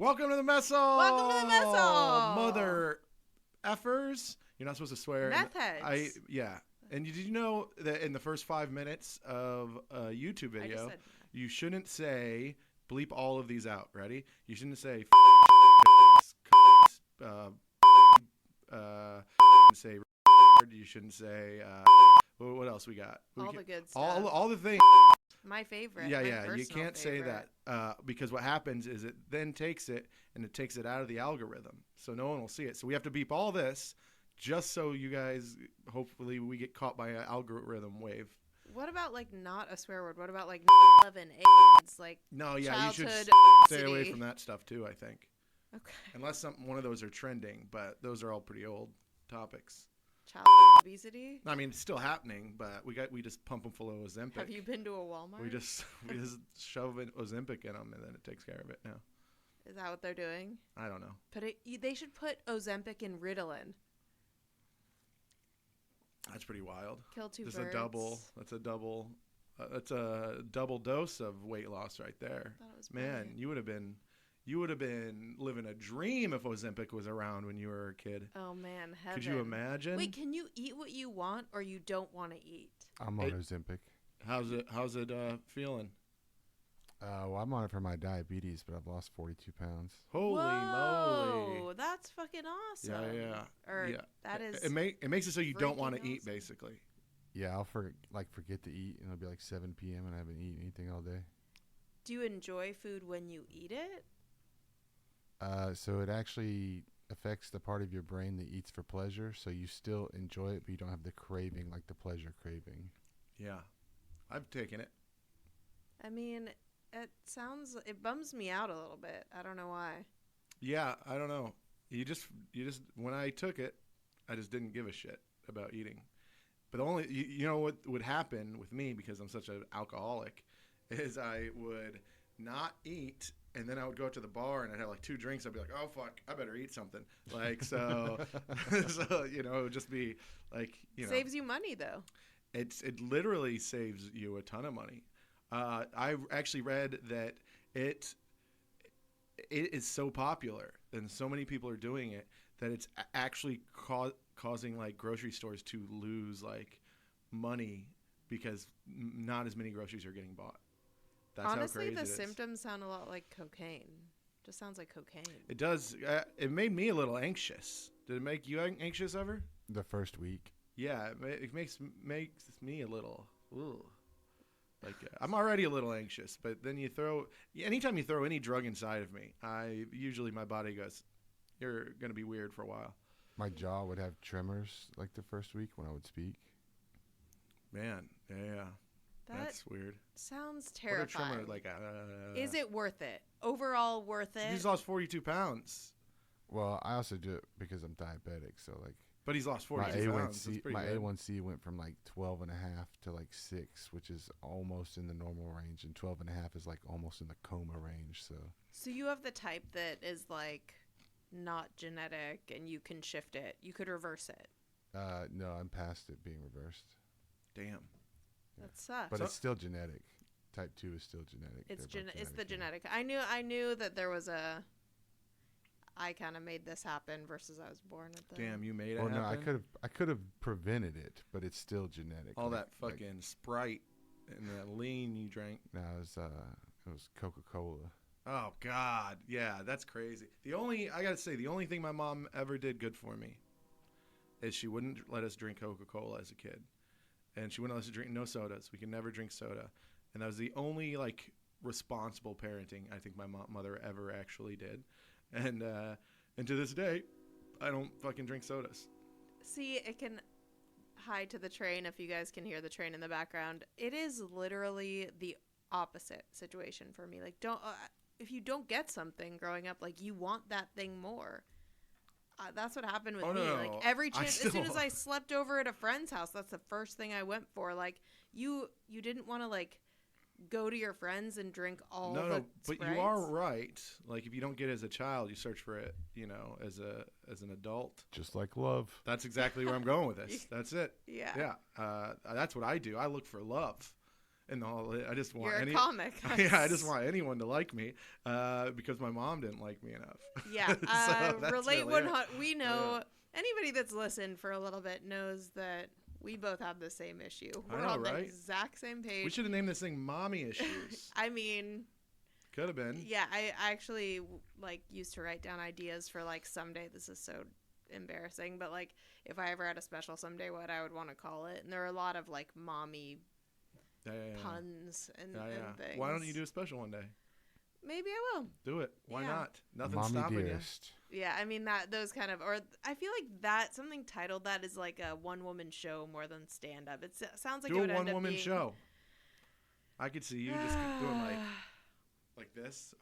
Welcome to the mess hall. Welcome to the mess hall. Mother effers. You're not supposed to swear. Meth heads. Yeah. And did you know that in the first 5 minutes of a YouTube video, said you shouldn't say, bleep all of these out. Ready? You shouldn't say, say, you shouldn't say, what else we got? The good stuff. All the things. My favorite. Yeah, my yeah. You can't say favorite. that because what happens is it then takes it and it takes it out of the algorithm, so no one will see it. So we have to beep all this just so you guys, hopefully, we get caught by an algorithm wave. What about like not a swear word? What about like 11 AIDS? Like No, yeah, you should childhood stay away obesity? from that stuff too. I think Okay. unless one of those are trending, but those are all pretty old topics. Child obesity. I mean, it's still happening, but we just pump them full of Ozempic. Have you been to a Walmart? We just shove Ozempic in them and then it takes care of it now. Is that what they're doing? I don't know. They should put Ozempic and Ritalin. That's pretty wild. Kill two That's birds. a double. That's a double. That's a double dose of weight loss right there. Thought it was Man, brilliant. you would have been living a dream if Ozempic was around when you were a kid. Oh man, heaven. Could you imagine? Wait, can you eat what you want or you don't want to eat? I'm on Ozempic. How's it feeling? Well, I'm on it for my diabetes, but I've lost 42 pounds. Holy Whoa, moly! that's fucking awesome. Yeah. Or Yeah. that is. It makes it so you don't want to freaking eat, awesome. basically. Yeah, I'll forget to eat, and it'll be like 7 p.m. and I haven't eaten anything all day. Do you enjoy food when you eat it? So it actually affects the part of your brain that eats for pleasure, so you still enjoy it, but you don't have the craving, like the pleasure craving. Yeah, I've taken it. I mean, it bums me out a little bit. I don't know why. Yeah, I don't know. You just when I took it, I just didn't give a shit about eating. But the only you know what would happen with me because I'm such an alcoholic is I would not eat and then I would go to the bar and I'd have like 2 drinks. I'd be like, oh fuck, I better eat something. Like so, so it would just be like Saves you money though. it literally saves you a ton of money. I actually read that it is so popular and so many people are doing it that it's actually causing like grocery stores to lose like money because not as many groceries are getting bought. That's Honestly, how crazy the it is. symptoms sound a lot like cocaine. Just sounds like cocaine. It does. It made me a little anxious. Did it make you anxious ever? The first week. Yeah, it makes me a little. Ooh. Like I'm already a little anxious, but then anytime you throw any drug inside of me, my body goes, you're gonna be weird for a while. My jaw would have tremors like the first week when I would speak. Man, yeah, That that's weird. sounds What a terrifying. tremor, like Is it worth it? Overall worth it? He's lost 42 pounds, Well, I also do it because I'm diabetic, so like but he's lost my 42 pounds. A1C, That's pretty my good. A1C went from like 12 and a half to like 6, which is almost in the normal range, and 12 and a half is like almost in the coma range. So you have the type that is like not genetic and you can shift it. You could reverse it. No, I'm past it being reversed, Damn. That sucks. but it's still genetic. Type 2 is still genetic. It's They're both it's the genetic, genetic. I knew that there was a. I kind of made this happen versus I was born at the. Damn, you made it yeah. Well, no, happen. I could have prevented it, but it's still genetic. All Like- that fucking Sprite and that lean you drank. No, it was Coca-Cola. Oh God, yeah, that's crazy. I gotta say, the only thing my mom ever did good for me is she wouldn't let us drink Coca-Cola as a kid, and she wouldn't let us drink no sodas. We could never drink soda, and that was the only like responsible parenting I think my mother ever actually did, and to this day, I don't fucking drink sodas. See, it can hide to the train if you guys can hear the train in the background. It is literally the opposite situation for me. Like, if you don't get something growing up, like you want that thing more. That's what happened with Oh, me. no, Like no. every I chance, as soon still- as I slept over at a friend's house, that's the first thing I went for. Like you didn't want to like go to your friends and drink all No, the no, but Sprites? you are right. Like if you don't get it as a child, you search for it, as an adult. Just like love. That's exactly where I'm going with this. That's it. Yeah. Yeah. That's what I do. I look for love. and all. I just want You're a comic. Yeah, I just want anyone to like me because my mom didn't like me enough. Yeah, So that's relate really it. 100. We know anybody that's listened for a little bit knows that we both have the same issue. I We're know, on the right? exact same page. We should have named this thing "Mommy Issues." I mean, Could have been. yeah, I actually like used to write down ideas for like someday. This is so embarrassing, but like if I ever had a special someday, what I would want to call it. And there are a lot of like mommy Yeah. puns and, Yeah, and things. Why don't you do a special one day? Maybe I will. Do it. Why Yeah. not? Nothing's Mommy stopping Dearest. Yeah, I mean that those kind of, or I feel like that something titled that is like a one woman show more than stand up. It sounds like you. it Do would a end up one-woman being... show. I could see you just doing like this.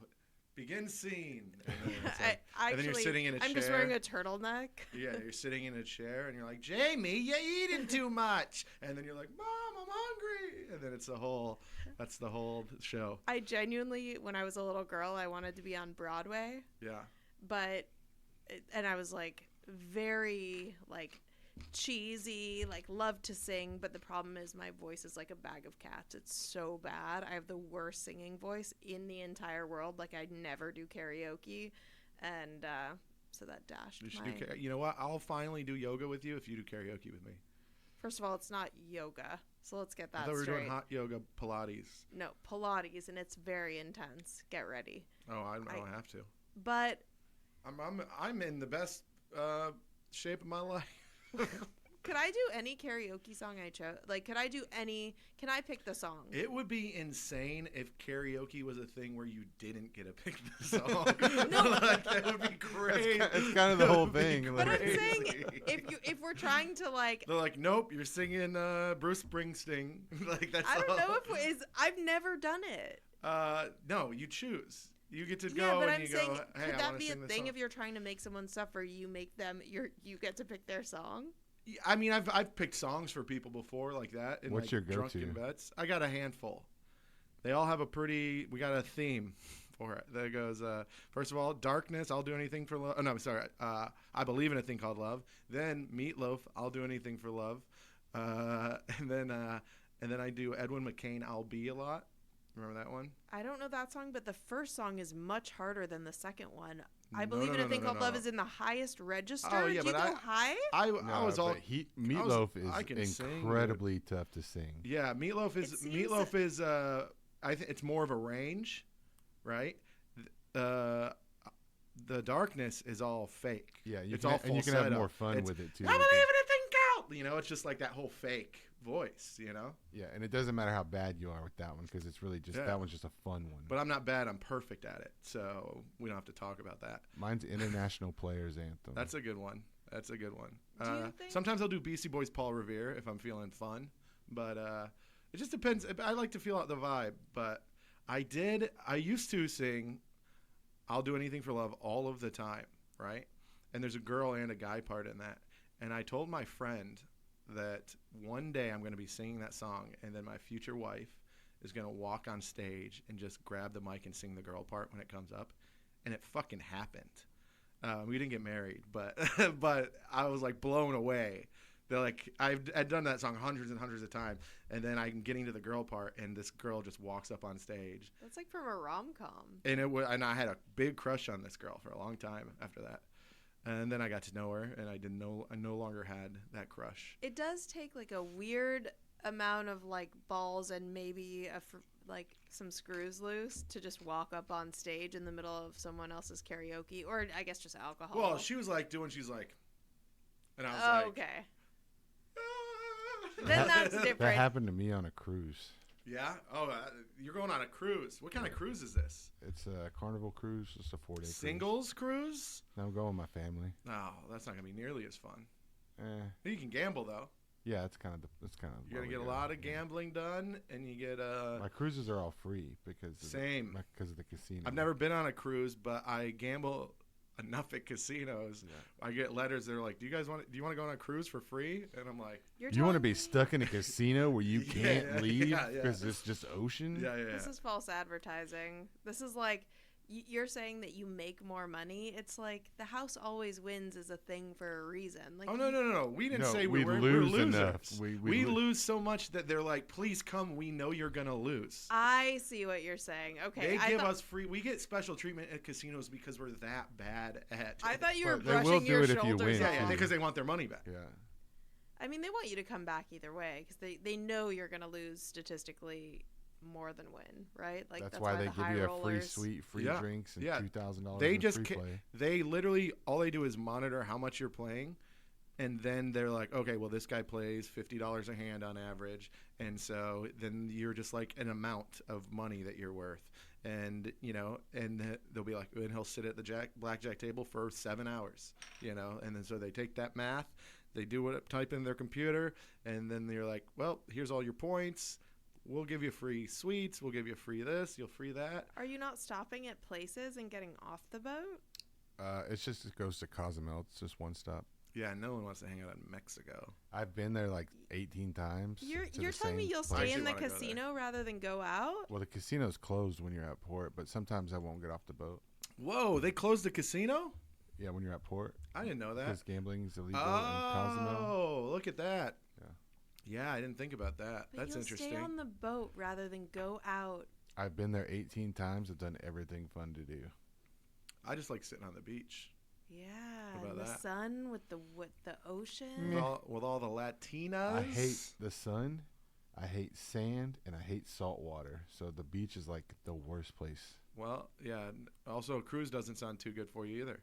Begin scene. And then, it's like- I and then you're actually- sitting in a I'm chair. just wearing a turtleneck. Yeah, you're sitting in a chair and you're like, Jamie, you're eating too much. And then you're like, Mom, I'm hungry. And then that's the whole show. I genuinely, when I was a little girl, I wanted to be on Broadway, Yeah. and I was like very like cheesy, like love to sing, but the problem is my voice is like a bag of cats. It's so bad. I have the worst singing voice in the entire world. Like I never do karaoke, and so that dashed You should my... do. You know what? I'll finally do yoga with you if you do karaoke with me. First of all, it's not yoga, so let's get I that thought we were straight. doing hot yoga Pilates. No, Pilates, and it's very intense. Get ready. Oh, I don't have to. But I'm in the best shape of my life. could I do any karaoke song I chose? Like, could I do any? Can I pick the song? It would be insane if karaoke was a thing where you didn't get to pick the song. Like, that would be great. It's kind of the That whole would be thing. But I'm crazy. saying if we're trying to like, They're like, nope, you're singing Bruce Springsteen. Like that's. I don't all. know if is I've never done it. No, you choose. You get to Yeah, go but and I'm you saying, go. Hey, could I that want to be a sing this thing song. if you're trying to make someone suffer? You make them. You get to pick their song. I mean, I've picked songs for people before like that. In What's like your go-to? drunken bets. I got a handful. They all have we got a theme for it. That goes, first of all, Darkness, I'll do anything for love. Oh, no, I'm sorry. I believe in a thing called love. Then Meatloaf, I'll do anything for love. And then I do Edwin McCain, I'll be a lot. Remember that one? I don't know that song, but the first song is much harder than the second one. I No, believe no, in a no, thing no, called no. Love is in the highest register. Oh, yeah, Do you but go high? I No, was all. but Meatloaf I can is sing, incredibly tough to sing. Yeah, Meatloaf It seems Meatloaf is. I think it's more of a range, right? The Darkness is all fake. Yeah, it's can, all and you can have falsetto. more fun It's, with it too. I believe in a thing called. You know, it's just like that whole fake voice. You know, Yeah, and it doesn't matter how bad you are with that one because it's really just Yeah. that one's just a fun one. but I'm not bad. I'm perfect at it. So we don't have to talk about that. Mine's International Players Anthem. That's a good one. That's a good one. Do you think- Sometimes I'll do Beastie Boys, Paul Revere if I'm feeling fun, but it just depends. I like to feel out the vibe, but I used to sing I'll Do Anything for Love all of the time, right? And there's a girl and a guy part in that. And I told my friend that one day I'm going to be singing that song, and then my future wife is going to walk on stage and just grab the mic and sing the girl part when it comes up. And it fucking happened. We didn't get married, but but I was like blown away. They're like, I'd done that song hundreds and hundreds of times, and then I'm getting to the girl part, and this girl just walks up on stage, That's like from a rom-com. and I had a big crush on this girl for a long time after that, and then I got to know her, and I no longer had that crush. It does take like a weird amount of like balls and maybe like some screws loose to just walk up on stage in the middle of someone else's karaoke, or I guess just alcohol. Well, she's like, and I was Oh, like, okay. "Ah." Then that's different. That happened to me on a cruise. Yeah. Oh, you're going on a cruise. What kind of cruise is this? It's a Carnival cruise, just a 4-day cruise. Singles cruise? No, I'm going with my family. No, that's not gonna be nearly as fun. Eh, You can gamble though. yeah, it's kind of. You're gonna get a lot of gambling done, and you get My cruises are all free because Same. because of the casino. I've never been on a cruise, but I gamble enough at casinos. Yeah. I get letters. They're like, "Do you want to go on a cruise for free?" And I'm like, You're You want to telling be me- stuck in a casino where you Yeah, can't leave yeah. because it's just ocean? "Yeah, yeah." This is false advertising. This is like you're saying that you make more money. It's like the house always wins is a thing for a reason. Like, Oh no! We didn't No, say we we're lose losers. enough. We lose so much that they're like, please come. We know you're gonna lose. I see what you're saying. Okay, They give us free. We get special treatment at casinos because we're that bad at. I thought you were But they will brushing do your it if you shoulders win. off. Yeah, because they want their money back. Yeah. I mean, they want you to come back either way because they know you're gonna lose statistically more than win, right? Like That's why they the give high you a free rollers- suite, free Yeah, drinks, and yeah. $2,000 They in just free ca- play. They literally all they do is monitor how much you're playing, and then they're like, okay, well this guy plays $50 a hand on average, and so then you're just like an amount of money that you're worth, and they'll be like, and he'll sit at the blackjack table for 7 hours, and then so they take that math, they type in their computer, and then they're like, well, here's all your points. We'll give you free suites. We'll give you free this. You'll free that. Are you not stopping at places and getting off the boat? It goes to Cozumel. It's just one stop. Yeah, no one wants to hang out in Mexico. I've been there like 18 times. You're to you're the telling me same you'll place. stay in the wanna go there. casino rather than go out? Well, the casino's closed when you're at port, but sometimes I won't get off the boat. Whoa, they closed the casino? Yeah, when you're at port, I didn't know that. because gambling is illegal in Cozumel. Oh, look at that. Yeah. Yeah, I didn't think about that. But That's you'll interesting. stay on the boat rather than go out. I've been there 18 times. I've done everything fun to do. I just like sitting on the beach Yeah, How about in the that? sun with the ocean. with all the Latinas. I hate the sun, I hate sand, and I hate salt water. So the beach is like the worst place. Well, yeah. Also, a cruise doesn't sound too good for you either.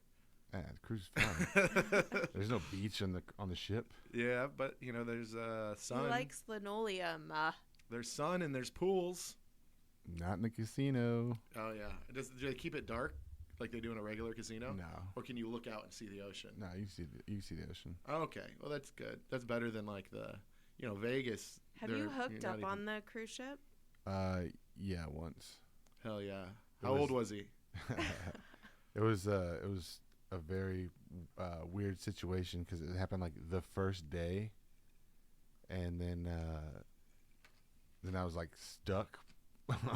The cruise is fun. There's no beach on the ship. Yeah, but there's sun. He likes linoleum. There's sun and there's pools. Not in the casino. Oh yeah. Do they keep it dark like they do in a regular casino? No. Or can you look out and see the ocean? No, you see the ocean. Okay. Well, that's good. That's better than like the, Vegas. Have you You're hooked not up even- on the cruise ship? Yeah, once. Hell yeah. It How was- old was he? It was a very weird situation because it happened like the first day, and then I was like stuck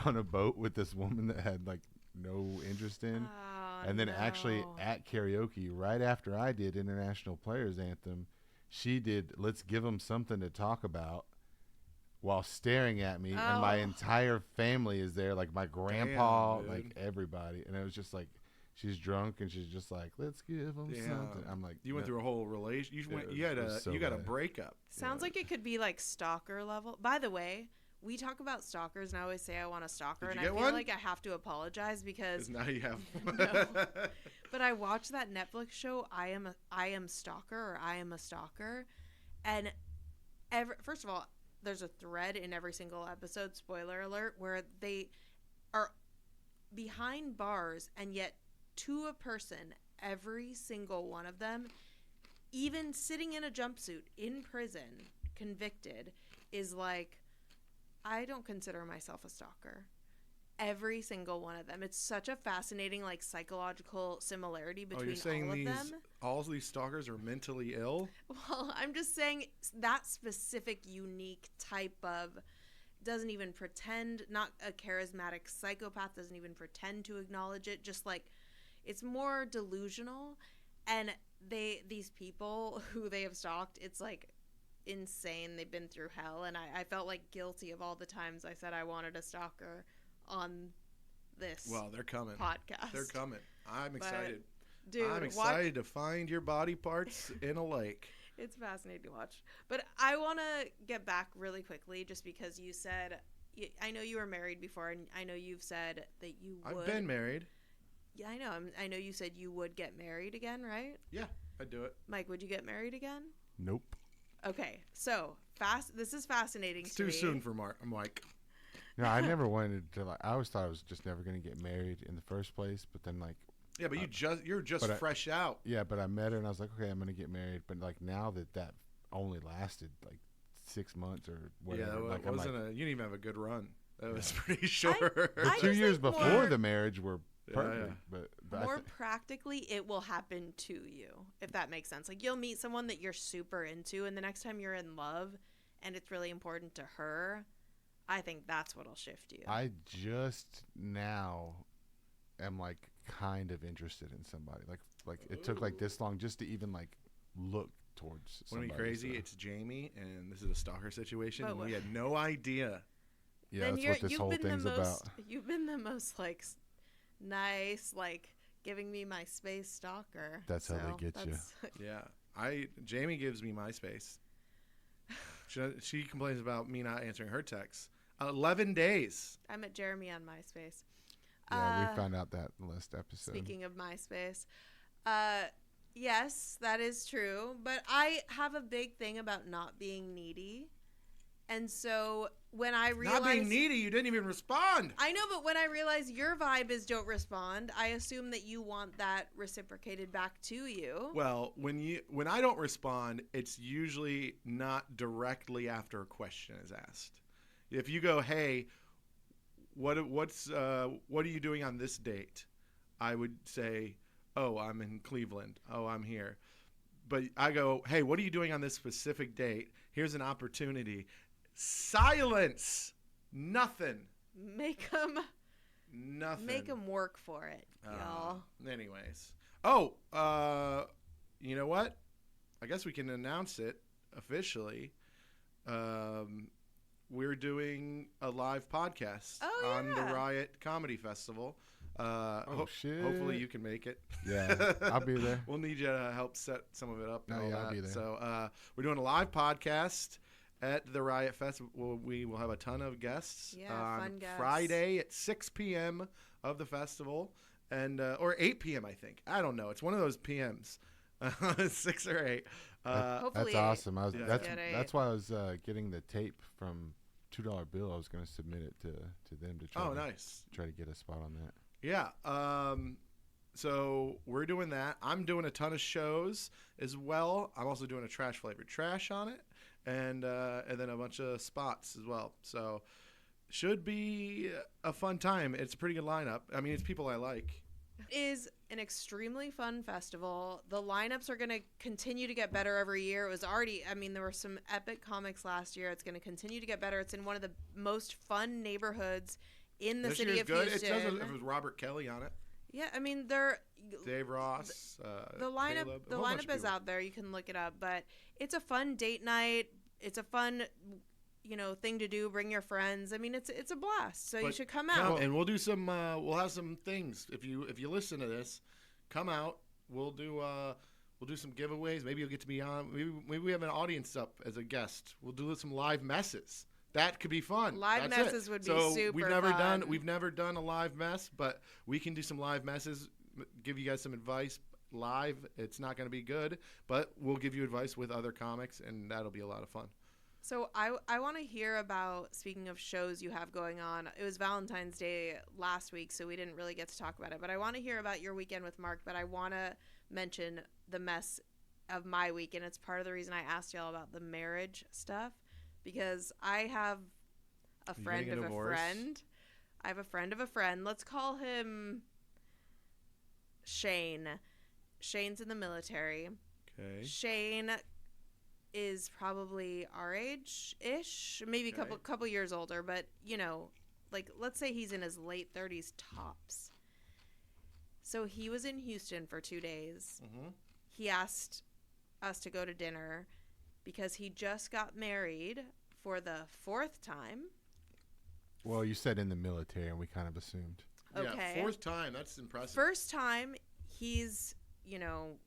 on a boat with this woman that had like no interest in. Oh, And then actually no. at karaoke, right after I did International Players Anthem, she did Let's Give 'Em Something to Talk About while staring at me. And my Oh. entire family is there, like my grandpa, dude. like everybody. And it was just like, she's drunk and she's just like, let's give 'em Damn. something. I'm like, You went no. through a whole relation. You went. You it had a. was so you got a bad. breakup. Sounds Yeah. like it could be like stalker level. By the way, we talk about stalkers, and I always say I want a stalker, Did and you I get feel one? like I have to apologize because. Because now you have. No. But I watched that Netflix show, I Am Stalker, or I Am a Stalker, and first of all, there's a thread in every single episode, spoiler alert, where they are behind bars, and yet to a person, every single one of them, even sitting in a jumpsuit in prison, convicted, is like, I don't consider myself a stalker. Every single one of them. It's such a fascinating, like, psychological similarity Oh, between you're saying all of them. all these stalkers are mentally ill? Well, I'm just saying that specific, unique type of doesn't even pretend, not a charismatic psychopath, doesn't even pretend to acknowledge it. Just like, it's more delusional. And these people who they have stalked, it's like insane. They've been through hell. And I felt like guilty of all the times I said I wanted a stalker on this Well, they're coming. podcast. They're coming. I'm But, excited. Dude, I'm watch- excited to find your body parts in a lake. It's fascinating to watch. But I want to get back really quickly just because you said, I know you were married before, and I know you've said that you would. I've been married. Yeah, I know. I know you said you would get married again, right? Yeah, I'd do it. Mike, would you get married again? Nope. Okay, so this is fascinating It's to too me. soon for Mark. I'm like, No, I never wanted to, like, I always thought I was just never going to get married in the first place. But then, like, yeah, but you're just but I- fresh out. yeah, but I met her and I was like, okay, I'm going to get married. But, like, now that only lasted, like, 6 months or whatever. Yeah, that like, I'm like, you didn't even have a good run. That was pretty short. the I 2 just years think before more- the marriage were Yeah, perfect. yeah. But More practically, it will happen to you, if that makes sense. Like, you'll meet someone that you're super into, and the next time you're in love and it's really important to her, I think that's what'll shift you. I just now am like kind of interested in somebody. Like it took like this long just to even like look towards somebody. Wouldn't it be crazy? So. It's Jamie, and this is a stalker situation, But and we what- had no idea. Yeah, Then that's what this you've whole been thing's the about. most, You've been the most like nice, like giving me my space stalker. That's how they get you. Yeah, Jamie gives me MySpace. She complains about me not answering her texts. 11 days. I met Jeremy on MySpace. Yeah, we found out that last episode. Speaking of MySpace, yes, that is true. But I have a big thing about not being needy, and so when I realized Not being needy, you didn't even respond. I know, but when I realize your vibe is don't respond, I assume that you want that reciprocated back to you. Well, when I don't respond, it's usually not directly after a question is asked. If you go, "Hey, what are you doing on this date?" I would say, "Oh, I'm in Cleveland. Oh, I'm here." But I go, "Hey, what are you doing on this specific date? Here's an opportunity." Silence. Nothing. Make them Nothing. work for it, y'all. Anyways. Oh, you know what? I guess we can announce it officially. We're doing a live podcast on the yeah. Riot Comedy Festival. Shit. Hopefully you can make it. Yeah, I'll be there. We'll need you to help set some of it up. And No, all yeah, that. I'll be there. So we're doing a live podcast at the Riot Fest. We will have a ton of guests Yeah, on fun guests. Friday at 6 p.m. of the festival, and or 8 p.m. I think. I don't know. It's one of those PMs, 6 or 8. Hopefully, That's awesome. Yeah. That's why I was getting the tape from $2 Bill. I was going to submit it to them to try. Oh, to, nice. Try to get a spot on that. Yeah. So we're doing that. I'm doing a ton of shows as well. I'm also doing a trash flavored trash on it, and then a bunch of spots as well. So should be a fun time. It's a pretty good lineup. I mean, it's people I like. is an extremely fun festival. The lineups are going to continue to get better every year. It was already, I mean, there were some epic comics last year. It's going to continue to get better. It's in one of the most fun neighborhoods in the This city year's of good. Houston. It was Robert Kelly on it. Yeah, I mean, they're Dave Ross. the lineup. Caleb, a The whole bunch of lineup is people. out there. You can look it up, but it's a fun date night. It's a fun, thing to do. Bring your friends. I mean, it's a blast. So you But should come Come, out. and we'll do some. We'll have some things. If you listen to this, come out. We'll do some giveaways. Maybe you'll get to be on. Maybe we have an audience up as a guest. We'll do some live messes. That could be fun. Live That's messes it. would be so super we've fun. never done a live mess, but we can do some live messes. Give you guys some advice live. It's not going to be good, but we'll give you advice with other comics, and that'll be a lot of fun. So I want to hear about, speaking of shows you have going on, it was Valentine's Day last week, so we didn't really get to talk about it, but I want to hear about your weekend with Mark, but I want to mention the mess of my week, and it's part of the reason I asked y'all about the marriage stuff, because I have a you friend getting a of a divorce? friend. I have a friend of a friend. Let's call him Shane. Shane's in the military. Okay. Shane is probably our age-ish, maybe Okay. couple years older, but let's say he's in his late 30s tops. So he was in Houston for 2 days. Mm-hmm. He asked us to go to dinner because he just got married for the 4th time. Well, you said in the military, and we kind of assumed. Okay. Yeah, 4th time. That's impressive. First time he's,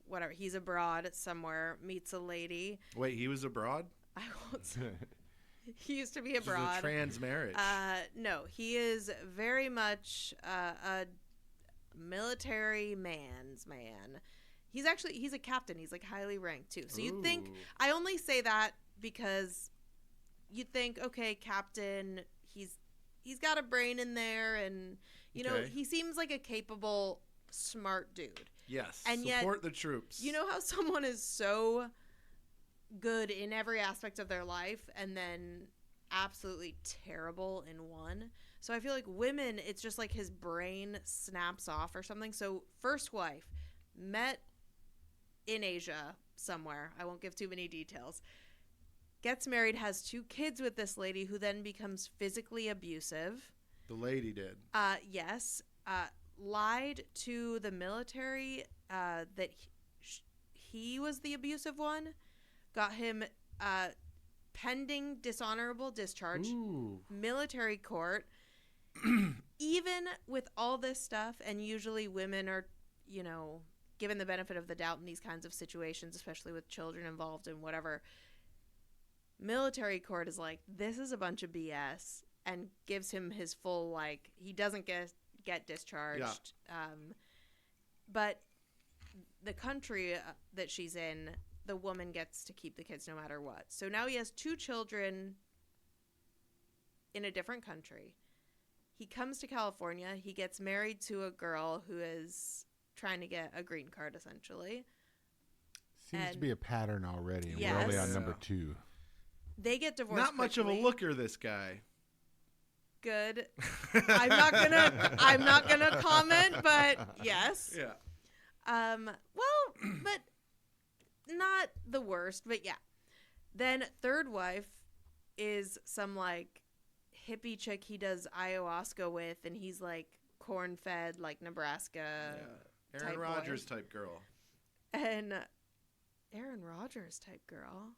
whatever, he's abroad somewhere, meets a lady. Wait, he was abroad? I won't say. He used to be This is abroad. a trans marriage. No, he is very much a military man's man. He's a captain. He's like highly ranked too. So you'd think, Ooh. I only say that because you'd think, okay, captain, he's got a brain in there, and Okay. he seems like a capable, smart dude. Yes. and yet- support the troops. You know how someone is so good in every aspect of their life and then absolutely terrible in one? So I feel like women, it's just like his brain snaps off or something. So first wife, met in Asia somewhere. I won't give too many details. Gets married, has 2 kids with this lady who then becomes physically abusive. The lady did. Yes. lied to the military that he was the abusive one, got him pending dishonorable discharge, Ooh. military court. Even with all this stuff, and usually women are, given the benefit of the doubt in these kinds of situations, especially with children involved and whatever, military court is like, this is a bunch of BS, and gives him his full, like, he doesn't get discharged. Yeah. But the country that she's in, the woman gets to keep the kids no matter what. So now he has 2 children in a different country. He comes to California. He gets married to a girl who is trying to get a green card, essentially. Seems to be a pattern already. And yes. We're only on number 2. They get divorced. Not much of a looker, this guy. Good. I'm not gonna comment, but yes. Yeah. Well, but not the worst, but yeah. Then third wife is some like hippie chick he does ayahuasca with, and he's like corn-fed, like Nebraska. Yeah. Aaron Rodgers type girl. And Aaron Rodgers type girl.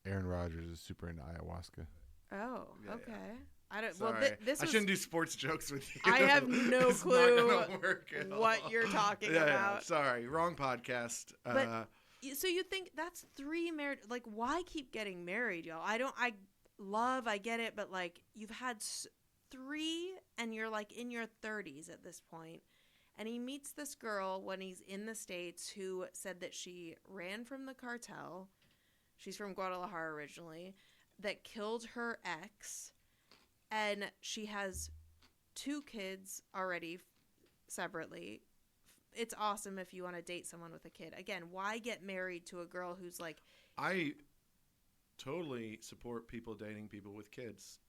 Aaron Rodgers is super into ayahuasca. Oh, yeah, okay. Yeah. I don't. Sorry. Well, I shouldn't do sports jokes with you. I have no clue what what you're talking about. Yeah, sorry, wrong podcast. But so you think that's 3 married? Like, why keep getting married, y'all? I get it, but like, you've had 3, and you're like in your 30s at this point. And he meets this girl when he's in the States who said that she ran from the cartel. She's from Guadalajara originally. That killed her ex. And she has 2 kids already separately. It's awesome if you want to date someone with a kid. Again, why get married to a girl who's like... I totally support people dating people with kids.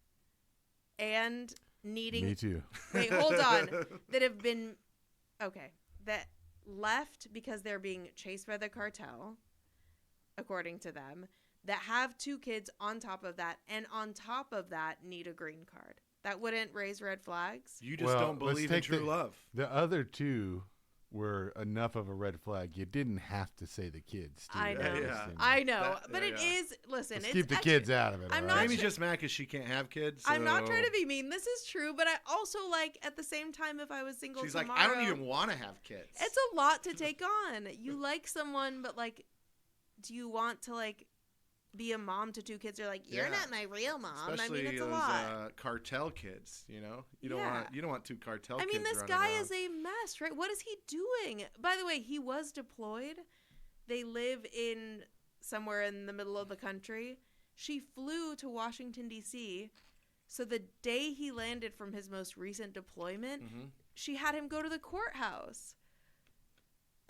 And needing... Me too. Wait, hold on. That have been... Okay. That left because they're being chased by the cartel, according to them. That have 2 kids on top of that, and on top of that need a green card. That wouldn't raise red flags. You just don't believe in true love. The other 2 were enough of a red flag. You didn't have to say the kids. I know. Yeah. I know. But it is, listen. Let's it's keep the kids out of it. I'm all not right? Jamie's just mad because she can't have kids. I'm not so- trying to be mean. This is true, but I also, like, at the same time, if I was single She's tomorrow... like, I don't even want to have kids. It's a lot to take on. You like someone, but, like, do you want to, like... be a mom to 2 kids? You're like, you're not my real mom. Especially I mean, it's those, a lot. cartel kids, you know? You don't want 2 cartel kids. I mean, this running guy around. is a mess, right? What is he doing? By the way, he was deployed. They live in somewhere in the middle of the country. She flew to Washington, D.C. So the day he landed from his most recent deployment, she had him go to the courthouse.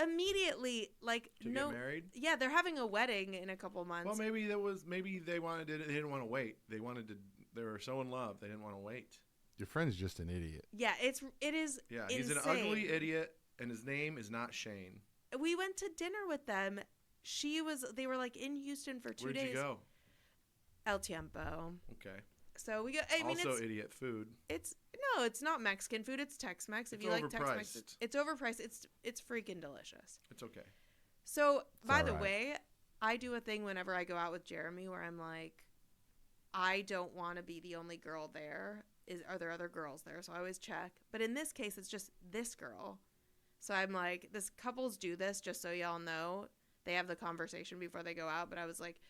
Immediately, like, to get married. Yeah, they're having a wedding in a couple months. Well, maybe they didn't want to wait. They were so in love they didn't want to wait. Your friend's just an idiot. Yeah, it is. Yeah, insane. he's an ugly idiot, and his name is not Shane. We went to dinner with them. They were like in Houston for 2 days. Where'd you go? El Tiempo. Okay. So we go. Also, idiot food. It's not Mexican food. It's Tex-Mex. If you like Tex-Mex, it's overpriced. It's freaking delicious. It's okay. So, by the alright. way, I do a thing whenever I go out with Jeremy where I'm like, I don't want to be the only girl there. Are there other girls there? So I always check. But in this case, it's just this girl. So I'm like, this couples do this just so y'all know. They have the conversation before they go out. But I was like,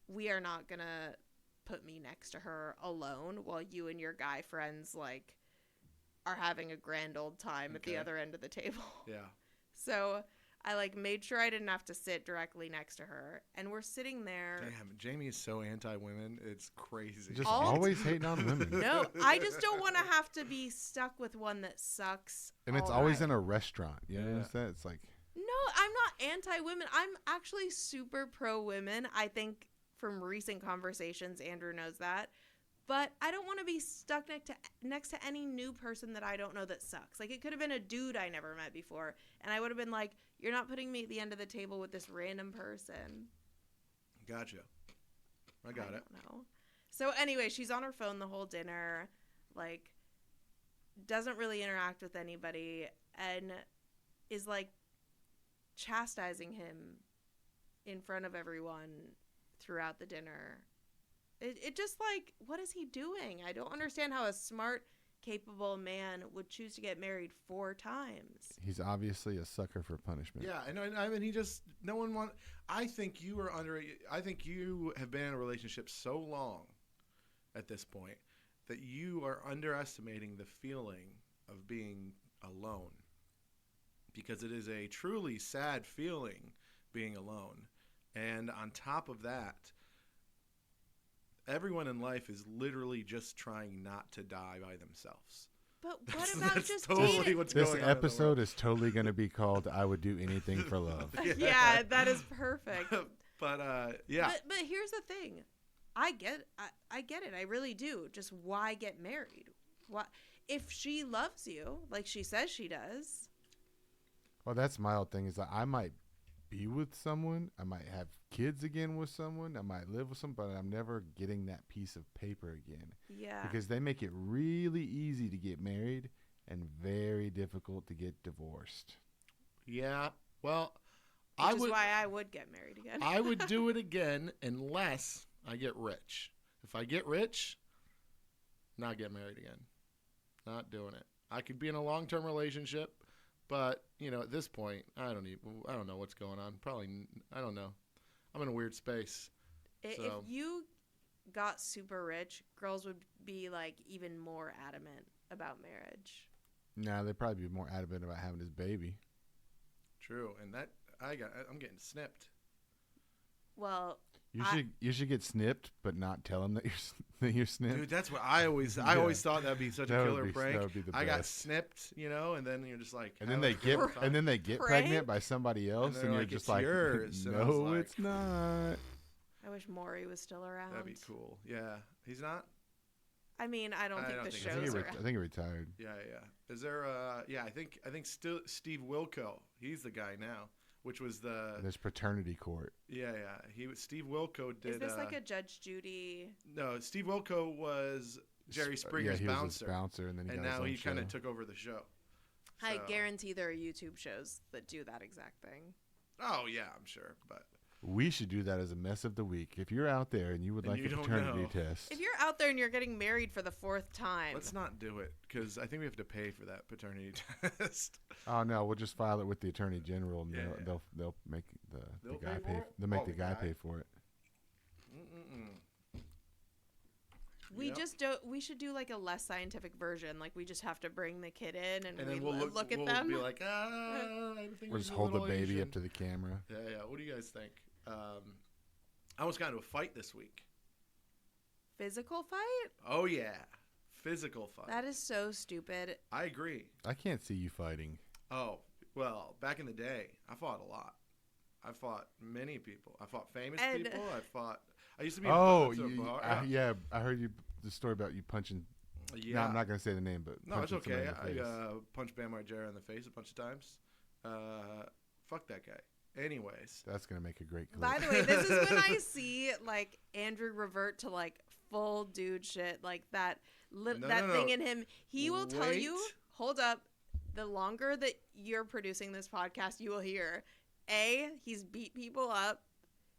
we are not going to put me next to her alone while you and your guy friends like are having a grand old time at the other end of the table. Yeah. So I like made sure I didn't have to sit directly next to her, and we're sitting there. Damn, Jamie is so anti-women. It's crazy. Just always hating on women. No, I just don't want to have to be stuck with one that sucks. And it's always in a restaurant. You know what It's like... No, I'm not anti-women. I'm actually super pro-women. I think from recent conversations, Andrew knows that. But I don't want to be stuck next to any new person that I don't know that sucks. Like, it could have been a dude I never met before, and I would have been like, you're not putting me at the end of the table with this random person. Gotcha. I got it. I don't know. So anyway, she's on her phone the whole dinner, like, doesn't really interact with anybody and is like chastising him in front of everyone throughout the dinner. It just like, what is he doing? I don't understand how a smart, capable man would choose to get married 4 times. He's obviously a sucker for punishment. Yeah, and I mean, he just no one want. I think you are under. I think you have been in a relationship so long, at this point, that you are underestimating the feeling of being alone, because it is a truly sad feeling being alone, and on top of that, everyone in life is literally just trying not to die by themselves. But what about That's just totally dating? what's This going on in the episode world. is totally going to be called "I Would Do Anything for Love." Yeah, that is perfect. But yeah, But here's the thing, I get it. I really do. Just why get married? Why, if she loves you like she says she does? Well, that's my whole thing. Is that I might be with someone, I might have kids again with someone, I might live with someone, but I'm never getting that piece of paper again. Yeah. Because they make it really easy to get married and very difficult to get divorced. yeah. Well, Which is why I would get married again. I would do it again unless I get rich. If I get rich, not get married again. Not doing it. I could be in a long-term relationship, but at this point, I don't know what's going on. I don't know. I'm in a weird space. If So. you got super rich, girls would be like even more adamant about marriage. Nah, they'd probably be more adamant about having his baby. True, and that I'm getting snipped. Well, You should get snipped, but not tell him that you're snipped. Dude, that's what I always thought that'd be such a That would killer be- prank. that would be the I got best. snipped, and then you're just like, And then they get Prank? pregnant by somebody else, they're and you're like, just "It's like, yours." And I was no, like- it's not. I wish Maury was still around. That'd be cool. Yeah, he's not. I mean, I don't I think don't the think I he's show's think, around. I think he retired. Yeah. Is there? Yeah, I think still Steve Wilco. He's the guy now, which was the. There's paternity court. Yeah. He was Steve Wilco did. Is this like a Judge Judy? No, Steve Wilco was Jerry Springer's yeah, he bouncer, was his bouncer, and then he and got his now own he kind of show. took over the show. I So- guarantee there are YouTube shows that do that exact thing. Oh yeah, I'm sure, but We should do that as a mess of the week. If you're out there and you would And like you a don't paternity know. test, If you're out there and you're getting married for the 4th time, let's not do it because I think we have to pay for that paternity test. oh no, we'll just file it with the attorney general, and Yeah, they'll make the They'll guy pay for it? They'll make Oh, the the guy guy? pay for it. we Yep. just don't. We should do like a less scientific version. Like we just have to bring the kid in and, And we then we'll look at we'll them. Be like, I think We'll he's just a hold the little baby Asian. up to the camera. Yeah. What do you guys think? I almost got into a fight this week. Physical fight? Oh yeah, physical fight. That is so stupid. I agree. I can't see you fighting. Oh well, back in the day, I fought a lot. I fought many people. I fought famous And- people. I used to be. Oh, a bar. yeah, I heard the story about you punching. Yeah. No, I'm not gonna say the name, but No, it's punching okay. somebody in the face. I punched Bam Margera in the face a bunch of times. Fuck that guy. Anyways, That's gonna make a great clip. By the way, this is when I see like Andrew revert to like full dude shit, like that No, thing no. in him. He will tell you, Wait. hold up, the longer that you're producing this podcast, you will hear A, he's beat people up,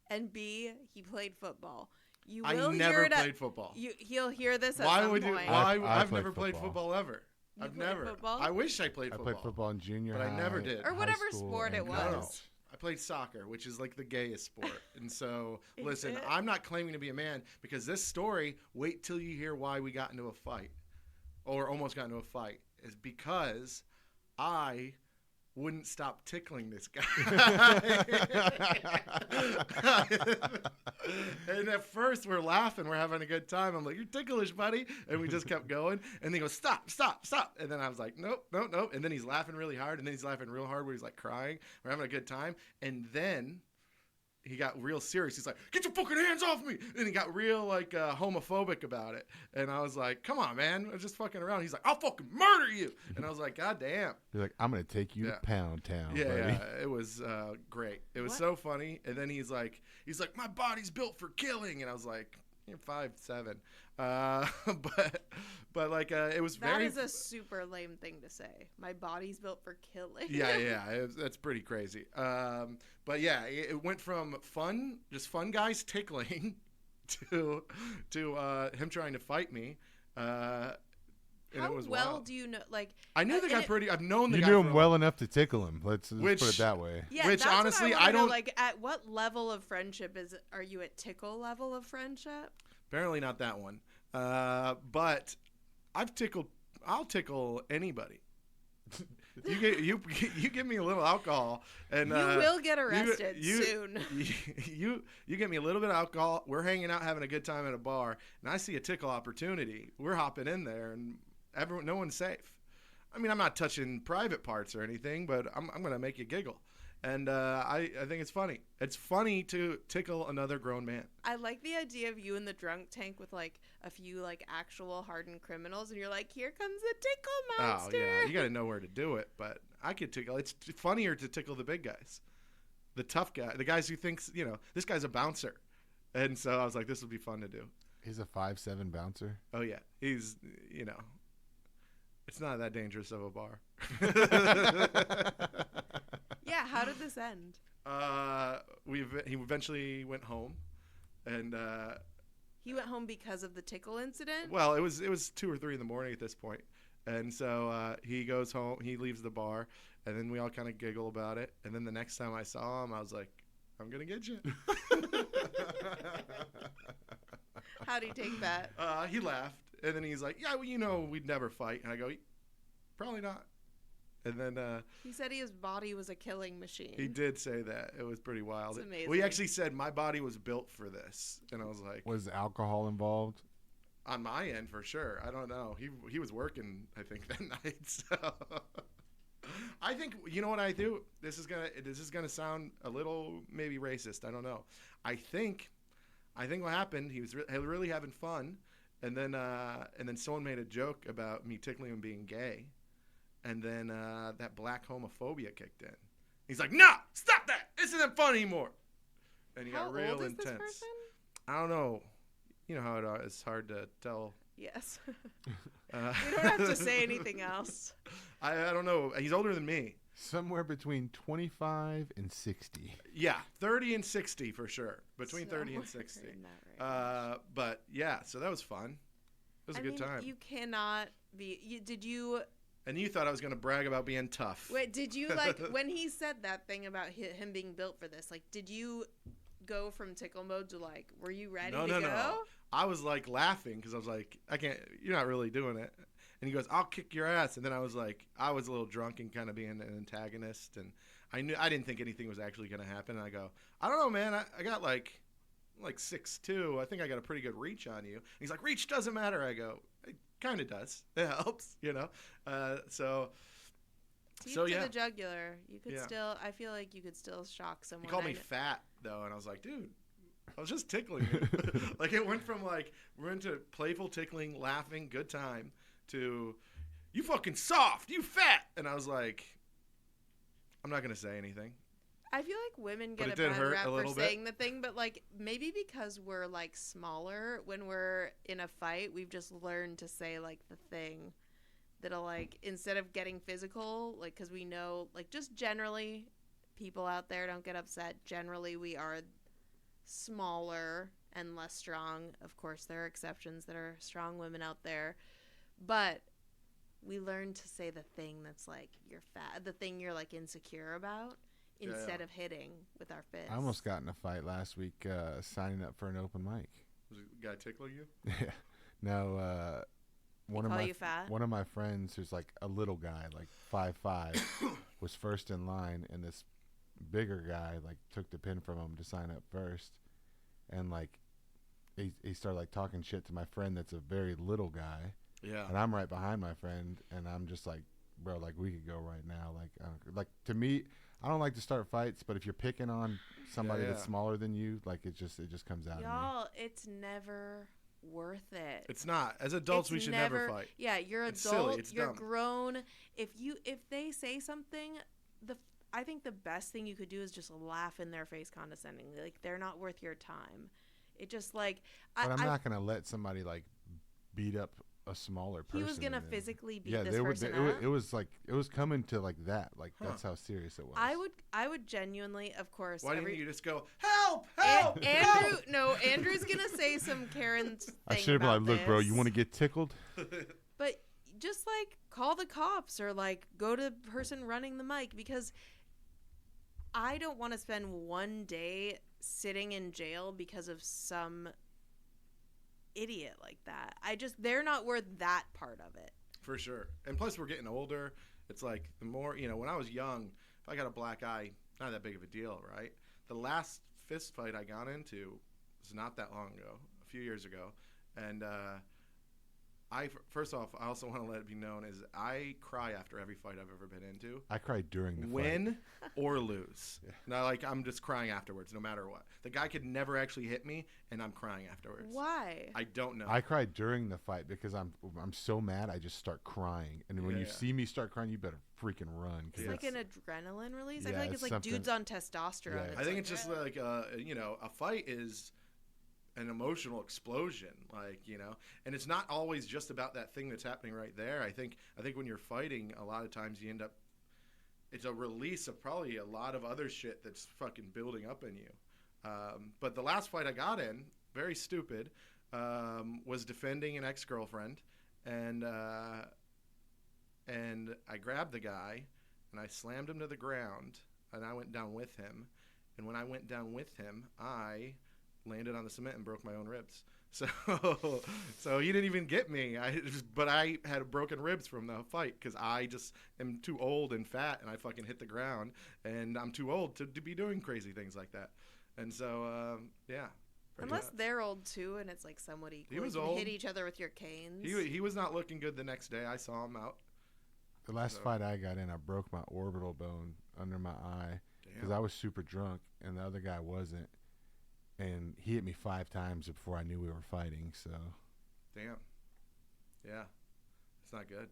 and B, he played football. You I will never hear it played football. he'll hear this at Why some would you? point. Why? I I've played never played football. football ever. You I've played never. football? I wish I played I football. played football in junior But I high, never did. Or high whatever school, sport it and was. college. I played soccer, which is like the gayest sport. And so, Is listen, it? I'm not claiming to be a man because this story, wait till you hear why we got into a fight or almost got into a fight, is because I wouldn't stop tickling this guy. And at first we're laughing, we're having a good time. I'm like, you're ticklish, buddy. And we just kept going. And then he goes, stop. And then I was like, nope. And then he's laughing really hard. And then he's laughing real hard where he's like crying. We're having a good time. And then he got real serious. He's like, get your fucking hands off me. And he got real like homophobic about it. And I was like, come on, man. I'm just fucking around. He's like, I'll fucking murder you. And I was like, God damn. You're like, I'm gonna take you Yeah. to Pound Town, Yeah, buddy. it was great. It was What? so funny. And then he's like, my body's built for killing. And I was like, You're 5'7". But like it was That very. is a super lame thing to say. My body's built for killing. Yeah, that's pretty crazy. But yeah, it went from just fun guys tickling, to him trying to fight me. And How it was well wild. do you know? Like, I knew the guy I've known the You guy. knew for him a well while. enough to tickle him. Let's put Which- it that way. yeah, Which, that's what honestly, I I don't- know. Like, at what level of friendship are you at tickle level of friendship? Apparently not that one. But I'll tickle anybody. you give me a little alcohol and You will get arrested you- soon. you get me a little bit of alcohol. We're hanging out having a good time at a bar, and I see a tickle opportunity. We're hopping in there, and no one's safe. I mean, I'm not touching private parts or anything, but I'm gonna make you giggle, and I think it's funny. It's funny to tickle another grown man. I like the idea of you in the drunk tank with like a few like actual hardened criminals, and you're like, "Here comes the tickle monster." Oh yeah, you got to know where to do it. But I could tickle. It's funnier to tickle the big guys, the tough guy, the guys who thinks this guy's a bouncer, and so I was like, this would be fun to do. He's a 5'7" bouncer. Oh yeah, he's it's not that dangerous of a bar. Yeah, how did this end? He eventually went home, and He went home because of the tickle incident. well, it was 2 or 3 in the morning at this point, and so he goes home. He leaves the bar, and then we all kind of giggle about it. And then the next time I saw him, I was like, "I'm gonna get you." How do you take that? He laughed, and then he's like, "Yeah, well, we'd never fight." And I go, "Probably not." And then He said his body was a killing machine. he did say that. It was pretty wild. It's amazing. Well, he actually said, "My body was built for this," and I was like, Was alcohol involved? on my end for sure. I don't know. He was working, I think, that night. So I think you know what I do. This is gonna sound a little maybe racist. I don't know. I think what happened. He was really having fun, and then someone made a joke about me tickling him being gay, and then that black homophobia kicked in. He's like, "No, stop that! This isn't fun anymore." And he How got real old is intense. this person? I don't know. You know how it's hard to tell. Yes. Uh, We don't have to say anything else. I don't know. He's older than me. Somewhere between 25 and 60. Yeah, 30 and 60 for sure. Between 30 and Somewhere 60. in that range. But yeah, so that was fun. It was a good time. You cannot be. Did you? And you thought I was going to brag about being tough. Wait, did you like when he said that thing about him being built for this? Like, did you go from tickle mode to like, were you ready to go? No. I was like laughing because I was like, I can't. You're not really doing it. And he goes, "I'll kick your ass." And then I was like, I was a little drunk and kind of being an antagonist, and I didn't think anything was actually going to happen. And I go, "I don't know, man. I got like 6'2". I think I got a pretty good reach on you." And he's like, "Reach doesn't matter." I go, "It kind of does. It helps, So Teeth So, to yeah. the jugular. You could Yeah. still. I feel like you could still shock someone. he called me I kn- fat though, and I was like, "Dude, I was just tickling you." Like it went from like we're into playful tickling, laughing, good time to you fucking soft, you fat, and I was like, I'm not gonna say anything. I feel like women But get it a did bad hurt rap a for little bit. saying the thing, but like maybe because we're like smaller, when we're in a fight, we've just learned to say like the thing that'll like instead of getting physical, like because we know like just generally, people out there don't get upset. Generally, we are smaller and less strong. Of course, there are exceptions that are strong women out there, but we learn to say the thing that's like you're fat, the thing you're like insecure about, instead Yeah. of hitting with our fists. I almost got in a fight last week signing up for an open mic. Was the guy tickling you? No, one of call my you fat? one of my friends who's like a little guy, like 5'5", was first in line, and this bigger guy like took the pin from him to sign up first, and like he started like talking shit to my friend that's a very little guy, Yeah. and I'm right behind my friend, and I'm just like, bro, like we could go right now, like to me. I don't like to start fights, but if you're picking on somebody that's Yeah. smaller than you, like it just comes out of me. Y'all, it's never worth it. It's not. As adults, It's we should never fight. Yeah, you're It's adult. silly. It's you're dumb. grown. If they say something, I think the best thing you could do is just laugh in their face condescendingly. Like they're not worth your time. It just like But I'm not gonna let somebody like beat up a smaller person. he was gonna and then- physically beat yeah, this they were. person It up. was like it was coming to like that. Like Huh. that's how serious it was. I would genuinely, of course. Why didn't you just go, help, help, Andrew, no, Andrew's gonna say some Karen's thing. I should have been like, look, bro, you want to to? get tickled? But just like call the cops or like go to the person running the mic, because I don't want to spend one day sitting in jail because of some idiot like that. They're not worth that part of it. For sure. And plus, we're getting older. It's like the more, when I was young, if I got a black eye, not that big of a deal, right? The last fist fight I got into was not that long ago, a few years ago. And first off, I also want to let it be known is I cry after every fight I've ever been into. I cried during the fight. Win or lose. Yeah. Now, like, I'm just crying afterwards, no matter what. The guy could never actually hit me, and I'm crying afterwards. Why? I don't know. I cried during the fight because I'm so mad. I just start crying, and when you Yeah. see me start crying, you better freaking run. 'Cause It's like it's- an adrenaline release. I Yeah, feel like it's it's like dudes something- on testosterone. Yeah. I think it's just like a fight is an emotional explosion, and it's not always just about that thing that's happening right there. I think when you're fighting, a lot of times you end up, it's a release of probably a lot of other shit that's fucking building up in you. But the last fight I got in, very stupid, was defending an ex-girlfriend, and I grabbed the guy and I slammed him to the ground, and I went down with him. And when I went down with him, I landed on the cement and broke my own ribs. So he didn't even get me. But I had broken ribs from the fight because I just am too old and fat, and I fucking hit the ground, and I'm too old to be doing crazy things like that. And so, yeah. pretty Unless much. they're old too, and it's like somewhat equal. He was you can old. hit each other with your canes. He was not looking good the next day. I saw him out. The last So- fight I got in, I broke my orbital bone under my eye because Damn. I was super drunk and the other guy wasn't, and he hit me 5 times before I knew we were fighting. So Damn. Yeah. It's not good.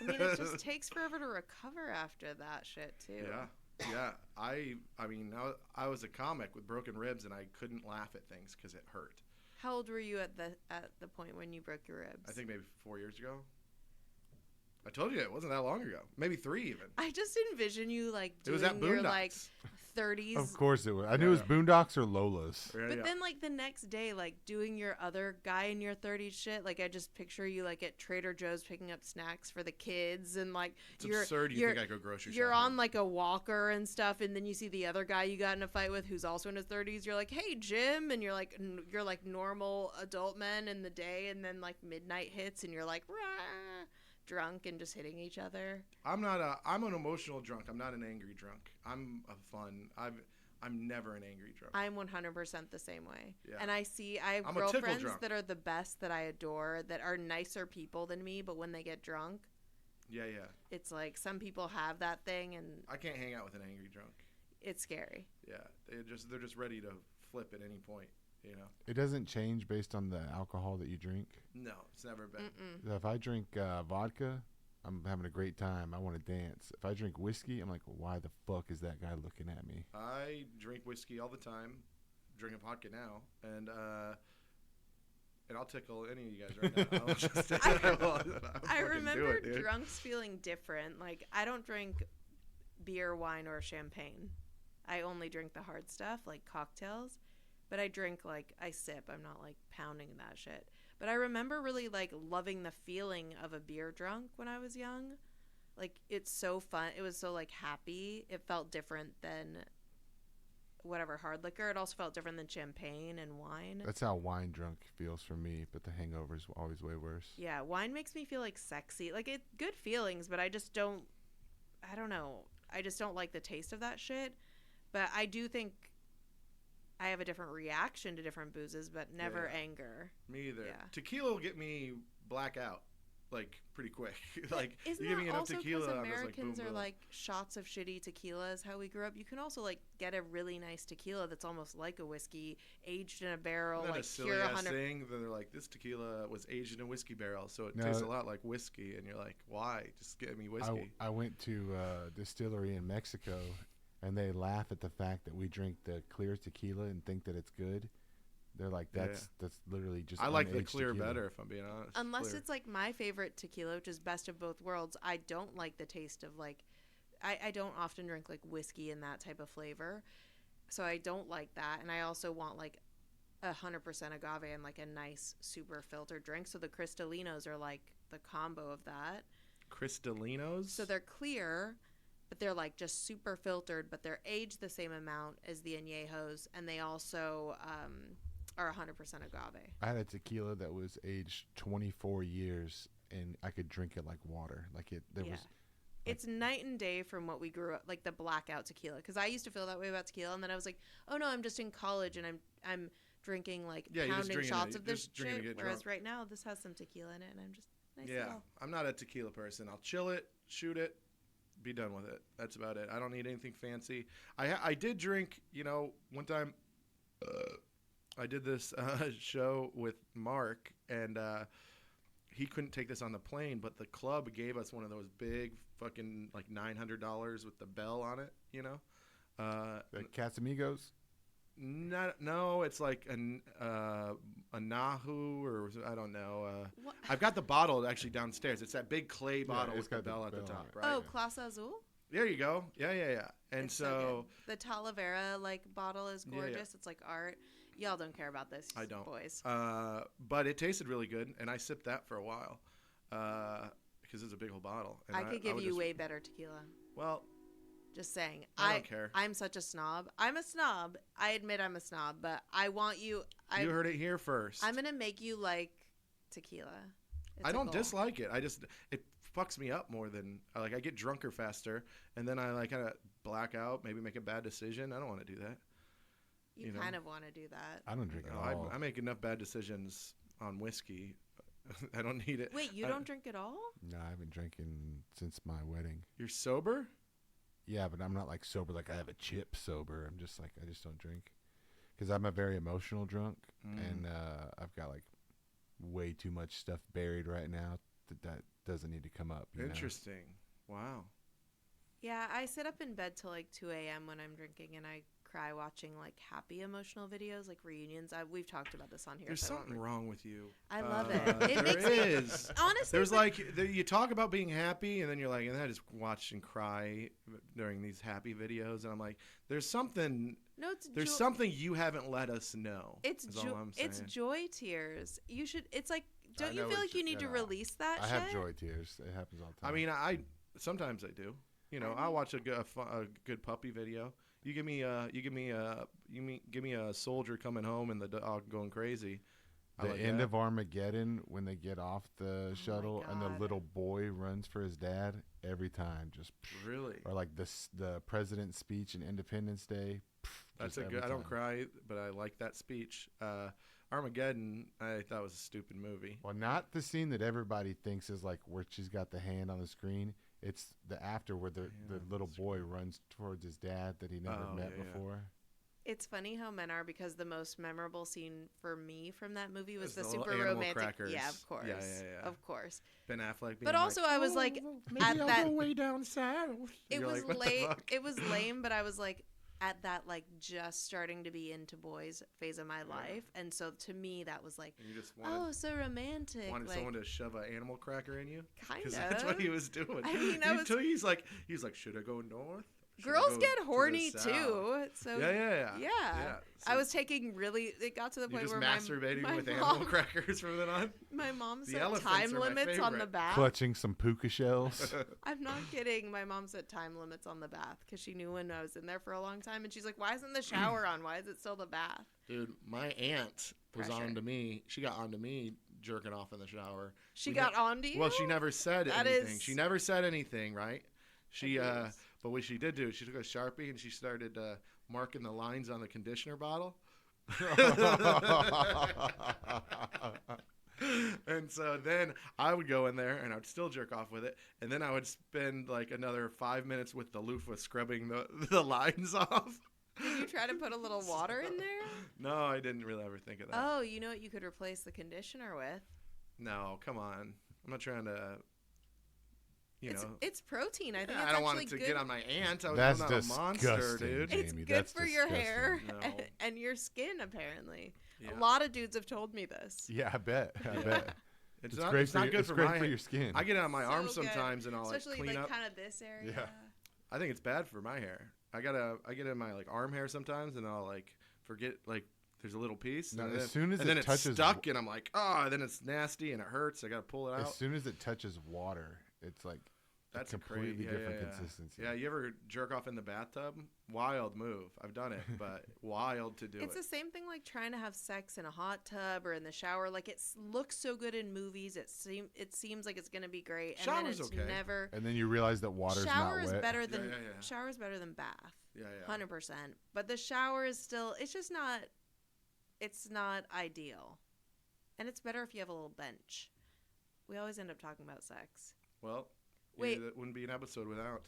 I mean, it just takes forever to recover after that shit too. Yeah. Yeah. I mean, I was a comic with broken ribs, and I couldn't laugh at things because it hurt. How old were you at the point when you broke your ribs? I think maybe 4 years ago. I told you it wasn't that long ago. Maybe 3 even. I just envision you like It was doing at your Boondocks. like 30s. of course it was. I knew it was Yeah. Boondocks or Lola's. Yeah, But yeah. then, like, the next day, like, doing your other guy in your 30s shit, like, I just picture you, like, at Trader Joe's picking up snacks for the kids, and, like, It's absurd you think I go grocery you're shopping. on, like, a walker and stuff, and then you see the other guy you got in a fight with who's also in his 30s. You're like, hey, Jim, and you're like normal adult men in the day, and then, like, midnight hits, and you're like, rah, drunk and just hitting each other. I'm an emotional drunk. I'm not an angry drunk. I'm a fun. I'm never an angry drunk. I'm 100% the same way. Yeah. And I have I'm a tickle girlfriends drunk. that are the best, that I adore, that are nicer people than me, but when they get drunk, Yeah, yeah. it's like some people have that thing, and I can't hang out with an angry drunk. it's scary. Yeah, they're just ready to flip at any point. It doesn't change based on the alcohol that you drink. No, it's never been. Mm-mm. If I drink vodka, I'm having a great time. I want to dance. If I drink whiskey, I'm like, why the fuck is that guy looking at me? I drink whiskey all the time. Drinking vodka now, and I'll tickle any of you guys right now. I'll just, I fucking do remember it, dude. drunks feeling different. Like, I don't drink beer, wine, or champagne. I only drink the hard stuff, like cocktails. But I drink, like, I sip. I'm not, like, pounding that shit. But I remember really, like, loving the feeling of a beer drunk when I was young. Like, it's so fun. It was so, like, happy. It felt different than whatever hard liquor. It also felt different than champagne and wine. That's how wine drunk feels for me, but the hangover's always way worse. Yeah, wine makes me feel, like, sexy. Like, it good feelings, but I just don't, I don't know. I just don't like the taste of that shit. But I do think I have a different reaction to different boozes, but never Yeah. anger. Me either. Yeah. Tequila will get me blackout, like, pretty quick. Like, Isn't you give me that enough also tequila, because I'm just like, Americans boom, are boom. like shots of shitty tequila is how we grew up? You can also like get a really nice tequila that's almost like a whiskey, aged in a barrel, Isn't that like a silly pure ass 100. thing? They're like, this tequila was aged in a whiskey barrel, so it No. tastes a lot like whiskey. And you're like, why? Just get me whiskey. I went to a distillery in Mexico, and they laugh at the fact that we drink the clear tequila and think that it's good. They're like, Yeah. that's literally just. I like the unaged clear tequila. better, if I'm being honest. Unless Clear. it's like my favorite tequila, which is best of both worlds. I don't like the taste of like, I don't often drink like whiskey and that type of flavor. So I don't like that. And I also want like 100% agave and like a nice super filtered drink. So the Cristalinos are like the combo of that. Cristalinos. So they're clear, but they're like just super filtered, but they're aged the same amount as the añejos. And they also are 100% agave. I had a tequila that was aged 24 years, and I could drink it like water. Like it, there Yeah. was. It's night and day from what we grew up, like the blackout tequila. Because I used to feel that way about tequila, and then I was like, oh no, I'm just in college and I'm drinking like Yeah, you're just pounding drinking shots it- of this just drinking to shit. get Whereas drunk. right now, this has some tequila in it, and I'm just nice. Yeah, little- I'm not a tequila person. I'll chill it, shoot it, be done with it. That's about it. I don't need anything fancy. I did drink, one time I did this show with Mark, and he couldn't take this on the plane, but the club gave us one of those big fucking like $900 with the bell on it, The Casamigos. No, it's like a Nahu or I don't know. What? I've got the bottle actually downstairs. It's that big clay bottle it's with the got the bell at the bell on top, it. right? Oh, Clase Azul. There you go. Yeah. And It's so good. the Talavera like bottle is Yeah, yeah. gorgeous. It's like art. Y'all don't care about this. I don't. boys. but it tasted really good, and I sipped that for a while because it's a big old bottle. And I could give would you just- way better tequila. Well, Just saying. I don't care. I'm such a snob. I'm a snob. I admit I'm a snob, but I want you. You heard it here first. I'm gonna make you like tequila. It's I a don't goal. dislike it. It fucks me up more than I get drunker faster, and then I kind of black out, maybe make a bad decision. I don't want to do that. You, you know. kind of want to do that. I don't drink at No, all. I make enough bad decisions on whiskey. I don't need it. Wait, you I- don't drink at all? No, I've been drinking since my wedding. You're sober? Yeah, but I'm not like sober. Like I have a chip sober. I'm just like I just don't drink because I'm a very emotional drunk, and I've got like way too much stuff buried right now that doesn't need to come up. you know? Interesting. Wow. Yeah, I sit up in bed till like 2 a.m. when I'm drinking, and I cry watching like happy emotional videos, like reunions. We've talked about this on here. There's so I won't something wrong with you. I love it. It There makes me- is. honestly, There's but- you talk about being happy, and then you're like, and then I just watch and cry during these happy videos, and I'm like, there's something no, something you haven't let us know. It's is all I'm it's saying. joy tears. You should. It's like, I don't you know feel what like you you- need to yeah. release that I shit? have joy tears. It happens all the I time. mean, I sometimes I do. I'll watch a good puppy video. You give me a soldier coming home and the dog going crazy. I the like end that. of Armageddon when they get off the shuttle and the God. little boy runs for his dad every time, just Really. or like the president's speech in Independence Day. That's just a every good. I don't time. cry, but I like that speech. Armageddon, I thought was a stupid movie. Well, not the scene that everybody thinks is like where she's got the hand on the screen. It's the after where the Yeah, little that's boy runs towards his dad that he never Oh, met yeah, yeah. before. It's funny how men are, because the most memorable scene for me from that movie was It's the the little super animal romantic. crackers. Yeah, of course. Yeah. Of course. Ben Affleck. But also, I was like, maybe at I'll that- go way down south. It You're was like, what the late. fuck? It was lame, but I was like at that like just starting to be into boys phase of my life, and so to me that was like, And you just oh, so romantic. wanted like, someone to shove an animal cracker in you? kind Because of. that's what he was doing. I mean, I was- He's like, should I go north? Should I Girls go get to the horny south?" too. So Yeah. I So was taking really. It got to the you point just where masturbating my with mom, animal crackers from then on. My mom The set elephants time are my limits on the favorite. bath. Clutching some puka shells. I'm not kidding. My mom set time limits on the bath because she knew when I was in there for a long time, and she's like, "Why isn't the shower on? Why is it still the bath?" Dude, my aunt was Pressure. on to me. She got on to me jerking off in the shower. She We got ne- onto you. Well, she never said That anything. is- She never said anything, right? She Abuse. but what she did do, she took a Sharpie and she started marking the lines on the conditioner bottle. And so then I would go in there and I would still jerk off with it, and then I would spend like another 5 minutes with the loofah scrubbing the lines off. Did you try to put a little water in there? No, I didn't really ever think of that. Oh, you know what you could replace the conditioner with? No, come on. I'm not trying to you know. It's protein. I think Yeah, it's I don't want actually it to good. get on my ant. I was That's not a monster, disgusting, dude. Jamie. It's good that's for your hair disgusting. No. and your skin, apparently. Yeah. A lot of dudes have told me this. Yeah, I bet. I Yeah. bet. It's It's not, great it's for not your, good it's for great my for your skin. I get it on my So arms good. sometimes, and I'll like Especially clean like up. kind of this area. Yeah. I think it's bad for my hair. I get it in my like arm hair sometimes, and I'll like forget like there's a little piece, No, and as then, soon as and it then it's touches stuck, and I'm like, then it's nasty and it hurts. I gotta pull it out. As soon as it touches water, it's like That's a a completely crazy different consistency. Yeah, you ever jerk off in the bathtub? Wild move. I've done it, but wild to do It's it. the same thing like trying to have sex in a hot tub or in the shower. Like it looks so good in movies. It seems like it's gonna be great, and then Shower's it's okay. never. And then you realize that water's Shower not is wet. better than yeah. shower is better than bath. Yeah, 100%. But the shower is still. It's just not. It's not ideal, and it's better if you have a little bench. We always end up talking about sex. Well, Wait. that wouldn't be an episode without.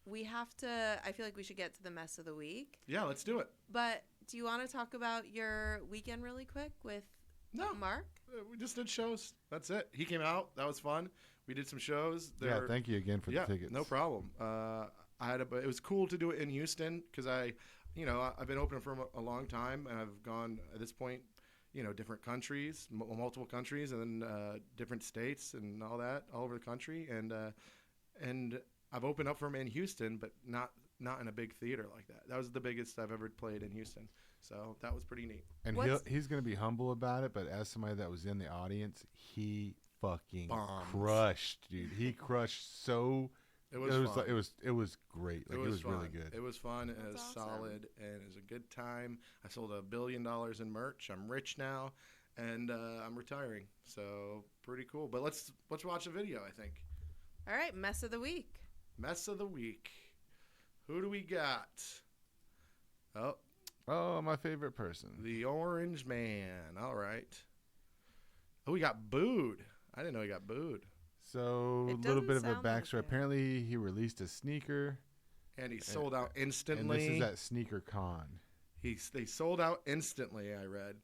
We have to. I feel like we should get to the mess of the week. Yeah, let's do it. But do you want to talk about your weekend really quick with No, Mark? we just did shows. That's it. He came out. That was fun. We did some shows. Yeah, thank you again for the tickets. no problem. It was cool to do it in Houston because I've been open for a long time, and I've gone at this point, different countries, multiple countries, and then different states and all that, all over the country, and I've opened up for him in Houston, but not in a big theater like that. That was the biggest I've ever played in Houston, so that was pretty neat. And What's- he's going to be humble about it, but as somebody that was in the audience, he fucking Bombed. crushed, dude. He crushed so. It was fun. Like, it was great. Like it was really fun. good. It was fun. And it was That's awesome. solid, and it was a good time. I sold $1 billion in merch. I'm rich now, and I'm retiring. So pretty cool. But let's watch a video. I think All right, mess of the week. mess of the week. Who do we got? Oh, Oh, my favorite person. the Orange Man. All right. Oh, we got booed. I didn't know he got booed. So It a little doesn't bit of a sound like backstory. it. Apparently, he released a sneaker, And he sold out and instantly. this is at Sneaker Con. They sold out instantly, I read.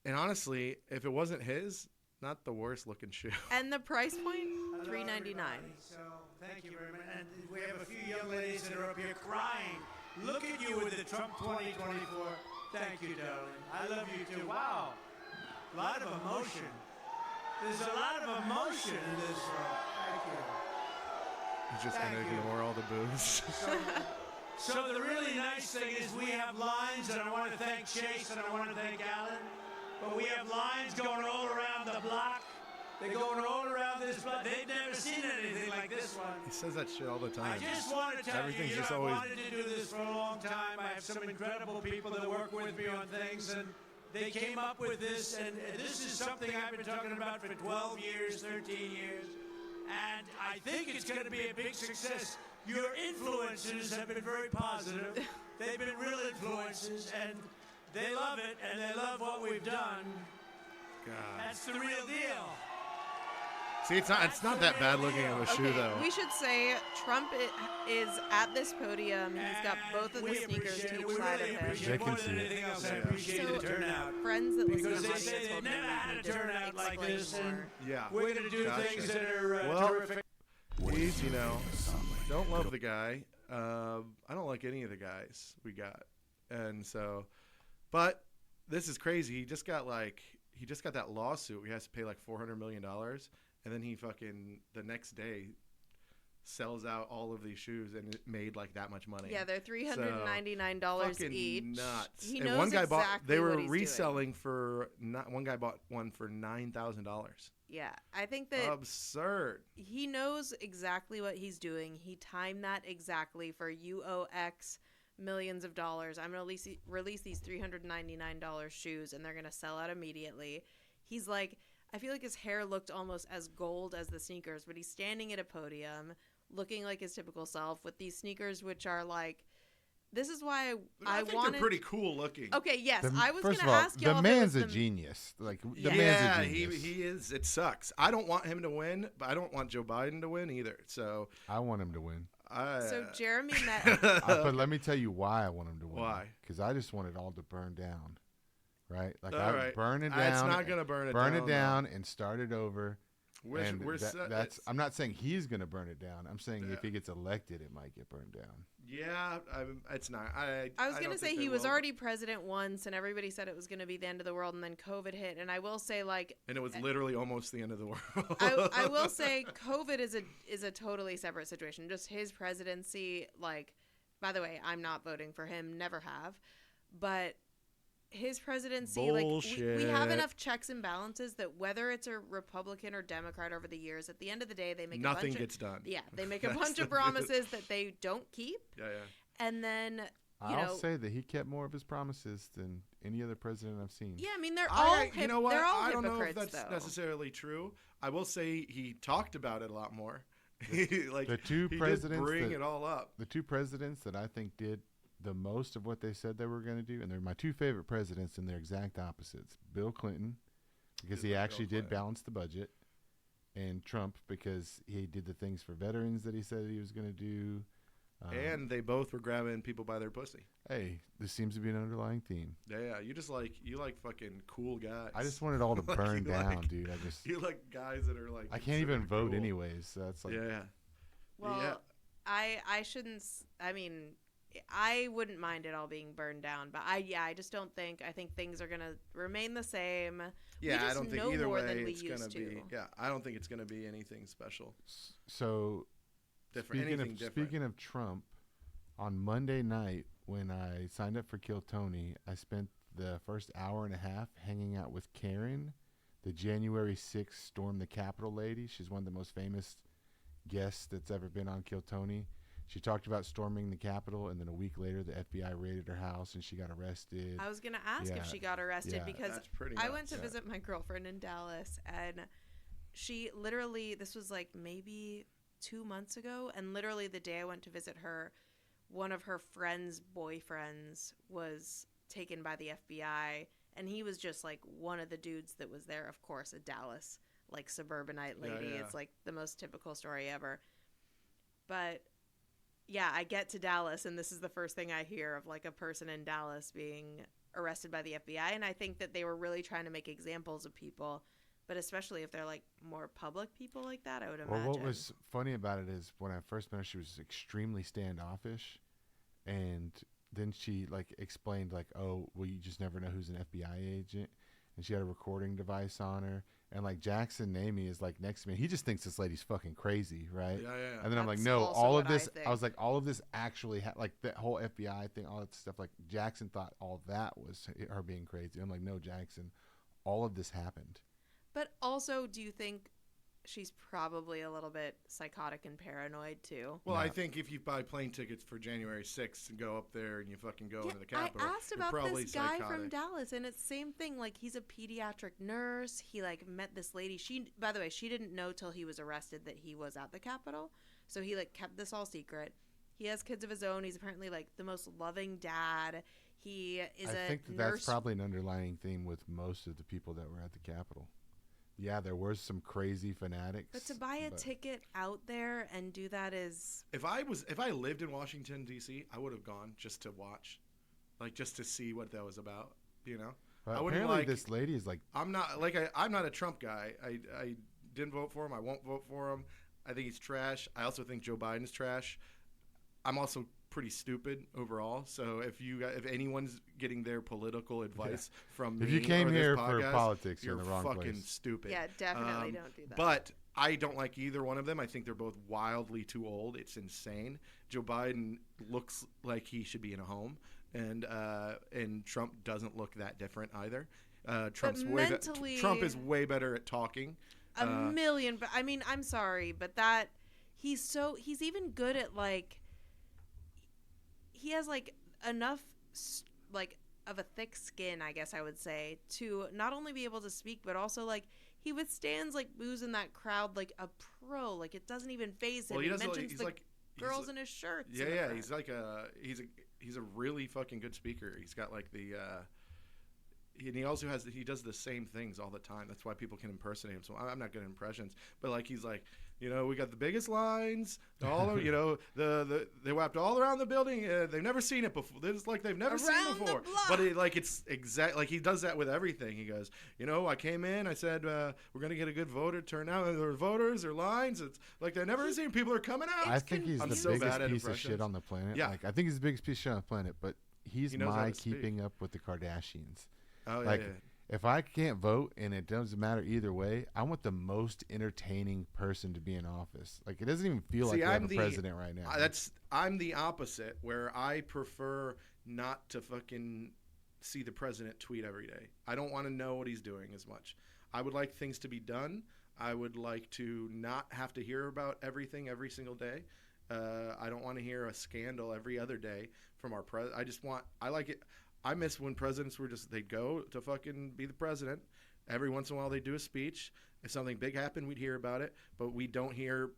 And honestly, if it wasn't his, not the worst looking shoe. And the price point, Hello, $3.99. everybody. So, thank you very much. And we have a few young ladies that are up here crying. Look at you with the Trump 2024. Thank you, darling. I love you too. Wow. A lot of emotion. There's a lot of emotion in this room. Thank you. He's just Thank going to you. ignore all the boos. So the really nice thing is we have lines, and I want to thank Chase and I want to thank Alan. But we have lines going all around the block. They're going all around this block. They've never seen anything like this one. He says that shit all the time. I just want to tell Everything's you, just I always- wanted to do this for a long time. I have some incredible people that work with me on things, and they came up with this, and this is something I've been talking about for 12 years, 13 years, and I think it's going to be a big success. Your influences have been very positive. They've been real influences, and they love it, and they love what we've done. God. That's the real deal. See, it's not that bad looking of a shoe, Okay, though. we should say Trump is at this podium. He's got both of the We sneakers appreciate to it. each We side really of him. appreciate They it. can More see than it. anything else, I Yeah. appreciate So- the turnout. Friends that listen Because to they the say audience they've told me never had a to turnout like explain this, more. and Yeah. we're going to do Gotcha. things that are Well, terrific. Please, don't love the guy. I don't like any of the guys we got, and so, but this is crazy. He just got that lawsuit. He has to pay like $400 million, and then he fucking the next day sells out all of these shoes and it made like that much money. Yeah, they're $399 Fucking each. nuts. He And knows one guy exactly they were what he's doing. reselling for not one guy bought one for $9,000. Yeah, I think that Absurd. he knows exactly what he's doing. He timed that exactly for UOX millions of dollars. I'm going to release these $399 shoes, and they're going to sell out immediately. He's like, I feel like his hair looked almost as gold as the sneakers, but he's standing at a podium looking like his typical self with these sneakers, which are like, this is why I think wanted. they're pretty cool looking. Okay, yes, The- I was first going to of all, ask y'all. the if it man's was a genius. Like the Yeah. man's a genius. he is. It sucks. I don't want him to win, but I don't want Joe Biden to win either. So I want him to win. So Jeremy met. But let me tell you why I want him to win. Why? Because I just want it all to burn down. Right? Like All I right. burn it down. It's not gonna burn it down. Burn it down and start it over. And that's. I'm not saying he's going to burn it down. I'm saying Yeah. if he gets elected, it might get burned down. Yeah, it's not. I was don't going to say think he they was will. already president once, and everybody said it was going to be the end of the world, and then COVID hit. And I will say, like, And it was literally almost the end of the world. I will say COVID is a totally separate situation. Just his presidency, like, by the way, I'm not voting for him, never have. But his presidency, like, we have Bullshit. enough checks and balances that whether it's a Republican or Democrat over the years, at the end of the day, they make Nothing a bunch gets done. Yeah, they make a That's bunch of the- promises that they don't keep, Yeah, and then I'll say that he kept more of his promises than any other president I've seen. yeah, I mean they're all you know what? they're all I don't know if hypocrites, that's though. necessarily true. I will say he talked about it a lot more. Like The two he presidents did bring that- it all up. The two presidents that I think did the most of what they said they were going to do, and they're my two favorite presidents, and they're exact opposites. Bill Clinton, because Did he like actually Bill did Clinton. balance the budget, and Trump, because he did the things for veterans that he said he was going to do. And they both were grabbing people by their pussy. Hey, this seems to be an underlying theme. Yeah, you like fucking cool guys. I just want it all to Like, burn you down, like- dude. You like guys that are like. I can't even considered vote cool. anyways, so that's like, Yeah. Well, Yeah. I shouldn't. I mean, I wouldn't mind it all being burned down, but I just don't think. I think things are gonna remain the same. Yeah, I just don't think know either more way than we it's gonna used be. to. Yeah, I don't think it's gonna be anything special. So Different. Anything different. Speaking of Trump, on Monday night when I signed up for Kill Tony, I spent the first hour and a half hanging out with Karen, the January 6th Storm the Capitol lady. She's one of the most famous guests that's ever been on Kill Tony. She talked about storming the Capitol, and then a week later, the FBI raided her house and she got arrested. I was gonna ask Yeah, if she got arrested yeah. because That's pretty I nuts. went to Yeah. visit my girlfriend in Dallas, and she literally, this was like maybe 2 months ago, and literally the day I went to visit her, one of her friend's boyfriends was taken by the FBI, and he was just like one of the dudes that was there. Of course, a Dallas like suburbanite lady. yeah. It's like the most typical story ever. But yeah, I get to Dallas, and this is the first thing I hear of like a person in Dallas being arrested by the FBI. And I think that they were really trying to make examples of people, but especially if they're like more public people like that, I would imagine. Well, what was funny about it is when I first met her, she was extremely standoffish, and then she like explained like, "Oh, well, you just never know who's an FBI agent," and she had a recording device on her, and like Jackson Namey is like next to me. He just thinks this lady's fucking crazy, right? Yeah. And then I'm like, That's no, also all of what I this. think. I was like, all of this actually, like that whole FBI thing, all that stuff. Like Jackson thought all that was her being crazy. I'm like, no, Jackson, all of this happened. But also, do you think she's probably a little bit psychotic and paranoid too? Well, Yeah. I think if you buy plane tickets for January 6th and go up there and you fucking go into the Capitol, I asked you're about probably this guy psychotic. from Dallas, and it's same thing. Like, he's a pediatric nurse. He like met this lady. She, by the way, she didn't know till he was arrested that he was at the Capitol. So he like kept this all secret. He has kids of his own. He's apparently like the most loving dad. He is I a think that nurse. that's probably an underlying theme with most of the people that were at the Capitol. Yeah, there were some crazy fanatics. But to buy a but- ticket out there and do that is If I lived in Washington D.C., I would have gone just to watch, like just to see what that was about. You know, But I wouldn't apparently like. this lady is like, I'm not I'm not a Trump guy. I didn't vote for him. I won't vote for him. I think he's trash. I also think Joe Biden's trash. I'm also pretty stupid overall. So if anyone's getting their political advice from me if you came or this here for podcast, politics, you're you're in the wrong fucking place. stupid. yeah, definitely don't do that. But I don't like either one of them. I think they're both wildly too old. It's insane. Joe Biden looks like he should be in a home, and Trump doesn't look that different either. Trump is way better at talking. A million, but I mean, I'm sorry, but that he's even good at like he has like enough like of a thick skin, I guess I would say, to not only be able to speak, but also like he withstands like booze in that crowd like a pro. Like it doesn't even faze him. Well, he doesn't. mentions He's the like girls in his shirts. Yeah, in the yeah. front. He's like he's a really fucking good speaker. He's got like the and he does the same things all the time. That's why people can impersonate him. So I'm not good at impressions, but like he's like, we got the biggest lines, they wrapped all around the building. They've never seen it before. It's like they've never seen it before. But it's exact. Like he does that with everything. He goes, I came in, I said we're gonna get a good voter turnout. There are voters, there are lines. It's like they've never seen. People are coming out. I think he's the biggest piece of shit on the planet. Yeah. Like I think he's the biggest piece of shit on the planet. But he's my keeping up with the Kardashians. Oh yeah. Like, if I can't vote and it doesn't matter either way, I want the most entertaining person to be in office. Like it doesn't even feel like we have a president right now. I'm the opposite, where I prefer not to fucking see the president tweet every day. I don't want to know what he's doing as much. I would like things to be done. I would like to not have to hear about everything every single day. I don't want to hear a scandal every other day from our president. I like it. I miss when presidents were they'd go to fucking be the president. Every once in a while they'd do a speech. If something big happened, we'd hear about it, but we don't hear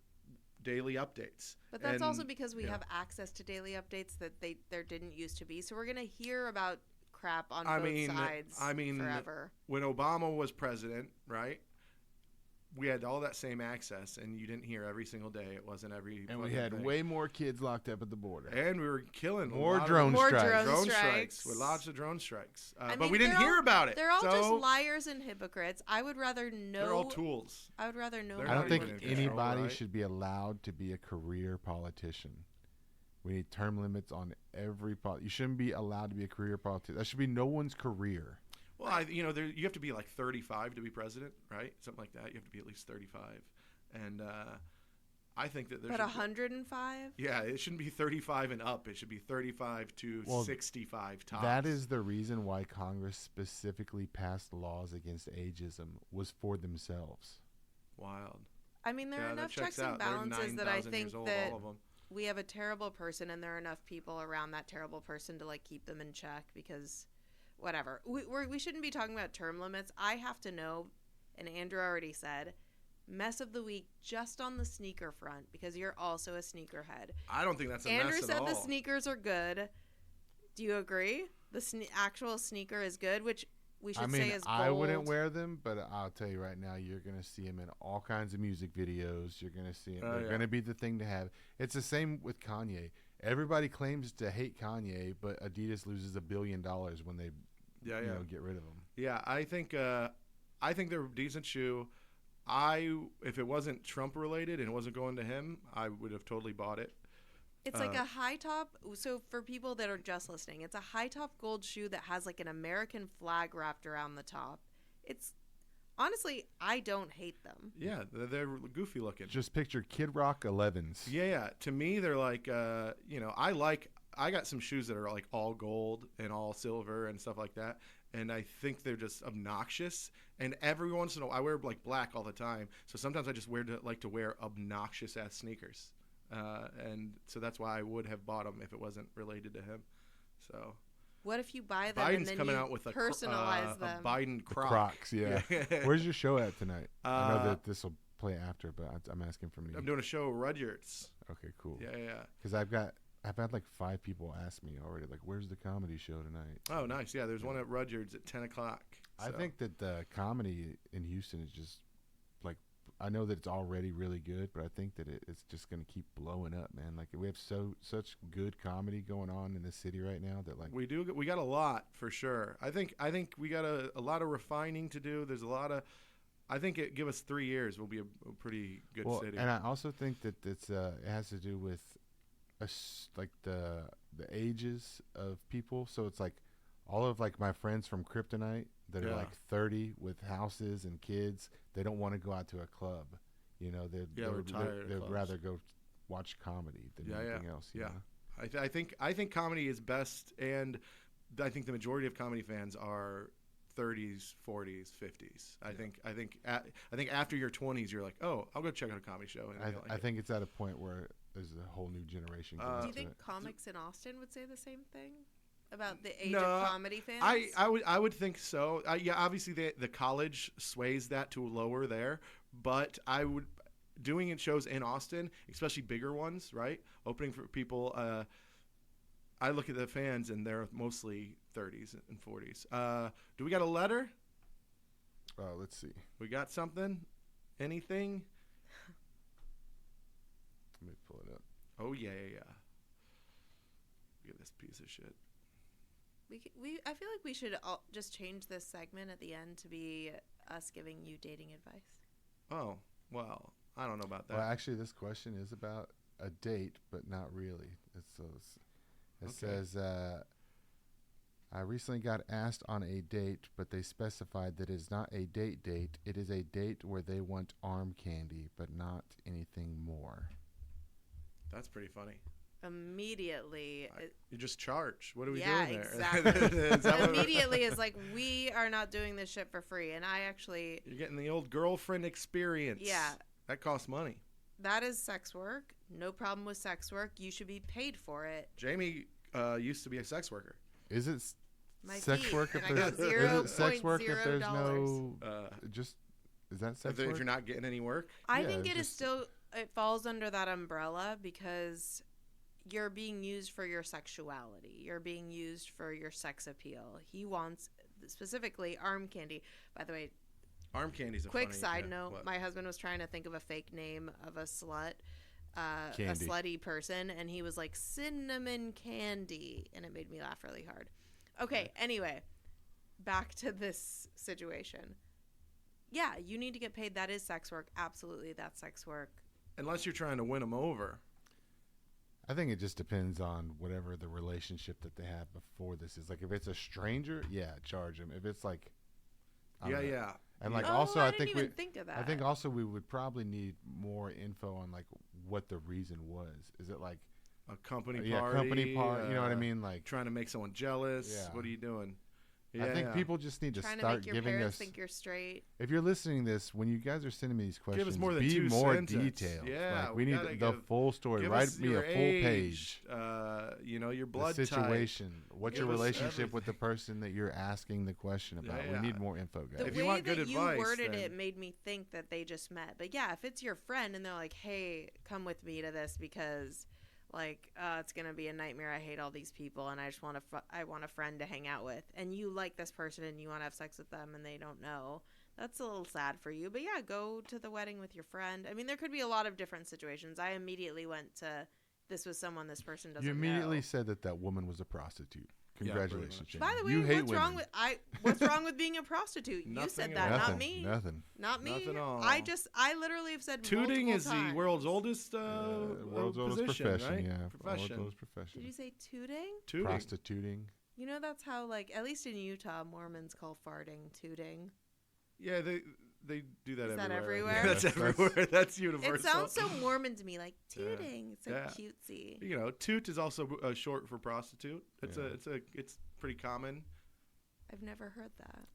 daily updates. But that's also because we have access to daily updates that there didn't used to be. So we're going to hear about crap on both sides forever. When Obama was president, right? We had all that same access, and you didn't hear every single day. It wasn't every. And we had way more kids locked up at the border. And we were killing more drone strikes. Drone strikes. With lots of drone strikes. I but mean, we didn't hear about it. They're all just liars and hypocrites. I would rather know. They're all tools. I would rather know. I don't think anybody should be allowed to be a career politician. We need term limits on every You shouldn't be allowed to be a career politician. That should be no one's career. Well, you have to be like 35 to be president, right? Something like that. You have to be at least 35, and I think that there's. But 105. Yeah, it shouldn't be 35 and up. It should be 35 to 65 tops. That is the reason why Congress specifically passed laws against ageism, was for themselves. Wild. I mean, there are enough checks and balances that I think that we have a terrible person, and there are enough people around that terrible person to like keep them in check because. Whatever. We shouldn't be talking about term limits. I have to know, and Andrew already said, mess of the week just on the sneaker front because you're also a sneakerhead. I don't think that's a Andrew mess at all. said the sneakers are good. Do you agree? The actual sneaker is good, which we should say is gold. I wouldn't wear them, but I'll tell you right now, you're going to see them in all kinds of music videos. You're going to see them. They're going to be the thing to have. It's the same with Kanye. Everybody claims to hate Kanye, but Adidas loses $1 billion when they get rid of them. Yeah, I think they're a decent shoe. If it wasn't Trump related and it wasn't going to him, I would have totally bought it. It's like a high top. So for people that are just listening, it's a high top gold shoe that has like an American flag wrapped around the top. It's honestly, I don't hate them. Yeah, they're goofy looking. Just picture Kid Rock 11s. Yeah. To me, they're like, I got some shoes that are like all gold and all silver and stuff like that. And I think they're just obnoxious. And every once in a while, I wear like black all the time. So sometimes I just like to wear obnoxious ass sneakers. And so that's why I would have bought them if it wasn't related to him. So. What if you buy them Biden's and then coming you out with personalize them? A Biden Croc. Crocs, yeah. Where's your show at tonight? I know that this will play after, but I'm asking from you. I'm doing a show at Rudyard's. Okay, cool. Yeah. Because I've had like 5 people ask me already, like, where's the comedy show tonight? Oh, nice. Yeah, there's one at Rudyard's at 10 o'clock. So. I think that the comedy in Houston is just, like, I know that it's already really good, but I think that it's just going to keep blowing up, man. Like, we have such good comedy going on in the city right now that, like... We got a lot, for sure. I think we got a lot of refining to do. There's a lot of... I think give us 3 years, we'll be a pretty good city. And I also think that it has to do with like the ages of people. So it's like all of like my friends from Kryptonite that are like 30 with houses and kids. They don't want to go out to a club. They'd rather go watch comedy than anything else. You know? I think comedy is best, and I think the majority of comedy fans are 30s, 40s, 50s. I think after your 20s, you're like, oh, I'll go check out a comedy show. And I think it's at a point where there's a whole new generation. Do you think comics in Austin would say the same thing about the age of comedy fans? I would think so. Obviously the college sways that to lower there, but I would doing it shows in Austin, especially bigger ones, right? Opening for people. I look at the fans, and they're mostly 30s and 40s. Do we got a letter? Let's see. We got something? Anything? Let me pull it up. Oh, yeah. Look at this piece of shit. I feel like we should just change this segment at the end to be us giving you dating advice. Oh, well, I don't know about that. Well, actually, this question is about a date, but not really. It Okay. says, I recently got asked on a date, but they specified that it is not a date. It is a date where they want arm candy, but not anything more. That's pretty funny. Immediately. You just charge. What are we Yeah, doing there? exactly. Is that what- Immediately is like, we are not doing this shit for free. And I actually, You're getting the old girlfriend experience. yeah, That costs money. that is sex work. No problem with sex work. You should be paid for it. Jamie used to be a sex worker. Is it My sex fee, work if and I there's got is it sex work if there's $0.0. no just is that sex If work? you're not getting any work, I Yeah, think it's it is just- still, it falls under that umbrella because you're being used for your sexuality. You're being used for your sex appeal. He wants specifically arm candy. By the way, arm candy's a quick funny, side yeah, note, what? my husband was trying to think of a fake name of a slut, a Candy. slutty person, and he was like cinnamon candy, and it made me laugh really hard. Okay, anyway, back to this situation. Yeah, you need to get paid. That is sex work. Absolutely, that's sex work. Unless you're trying to win them over. I think it just depends on whatever the relationship that they have before this is. Like if it's a stranger, yeah, charge them. If it's like I don't know. Yeah. And like oh, also I I didn't think even think of that. I think also we would probably need more info on like what the reason was. Is it like A company party. yeah, company part, you know what I mean? Like Trying to make someone jealous. Yeah. What are you doing? I think people just need to trying to start make your giving parents us think you're straight. if you're listening to this, when you guys are sending me these questions, Give us more than be 2 more sentences. detailed. Yeah, like, we we need gotta the give- full story. Give Write us me a your full age, page. Your The blood type. situation. What's your Give us relationship with the everything. person that you're asking the question about? Yeah. We need more info, guys. The If you way want that good you advice, worded then- it made me think that they just met. But yeah, if it's your friend and they're like, "Hey, come with me to this because, like, it's gonna be a nightmare. I hate all these people, and I just want I want a friend to hang out with." And you like this person and you want to have sex with them, and they don't know. That's a little sad for you. But yeah, go to the wedding with your friend. I mean, there could be a lot of different situations. I immediately went to this was someone this person doesn't You immediately know. said that woman was a prostitute. pretty Congratulations, much. Jamie. By the way, you hate what's women. wrong with what's wrong with being a prostitute? You Nothing said at that, all. Nothing. not me. Nothing. Not me. Nothing at all. I literally have said Tooting multiple is times. the world's oldest World's oldest position, profession. right? Yeah, Profession. World's oldest profession. Did you say tooting? Tooting. Prostituting. You know that's how like at least in Utah Mormons call farting tooting. Yeah, they do that Is that everywhere. everywhere? That's That's- everywhere. That's universal. It sounds so Mormon to me, like Yeah. tooting. It's so Yeah. cutesy. You know, toot is also short for prostitute. Yeah. It's pretty common. I've never heard that.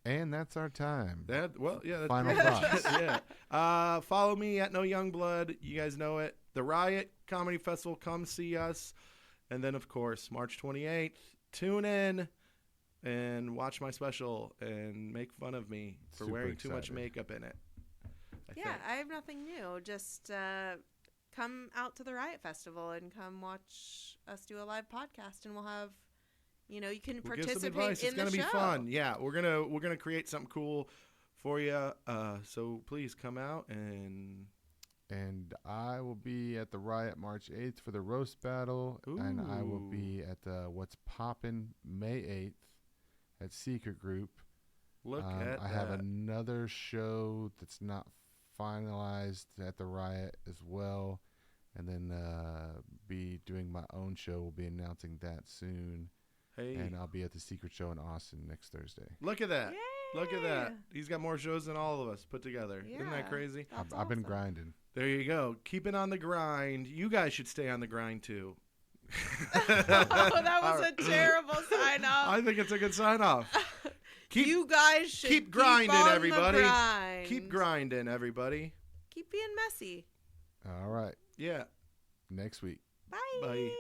And that's our time. That's Final thoughts. yeah. Follow me at No Young Blood. You guys know it. The Riot Comedy Festival. Come see us. And then, of course, March 28th. Tune in and watch my special and make fun of me for Super wearing too much excited. makeup in it. I Yeah, think. I have nothing new. Just come out to the Riot Festival and come watch us do a live podcast, and we'll have, you know, you can We'll give some participate advice. in It's gonna the be show. fun. Yeah, we're gonna create something cool for you. So please come out and And I will be at the Riot March 8th for the roast battle. And I will Ooh. be at the What's Poppin' May 8th at Secret Group. look at I have that. another show that's not finalized at the Riot as well. And then be doing my own show. We'll be announcing that soon. Hey, And I'll be at the Secret Show in Austin next Thursday. look at that. Look at that. Yay! He's got more shows than all of us put together. Isn't Yeah. that crazy? That's I've been awesome. grinding. There you go. Keep it on the grind. You guys should stay on the grind too. Oh, that was a terrible sign off. I think it's a good sign off. Keep you guys should keep grinding, on the everybody. grind. keep grinding, everybody. Keep being messy. All right. Yeah. Next week. Bye. Bye.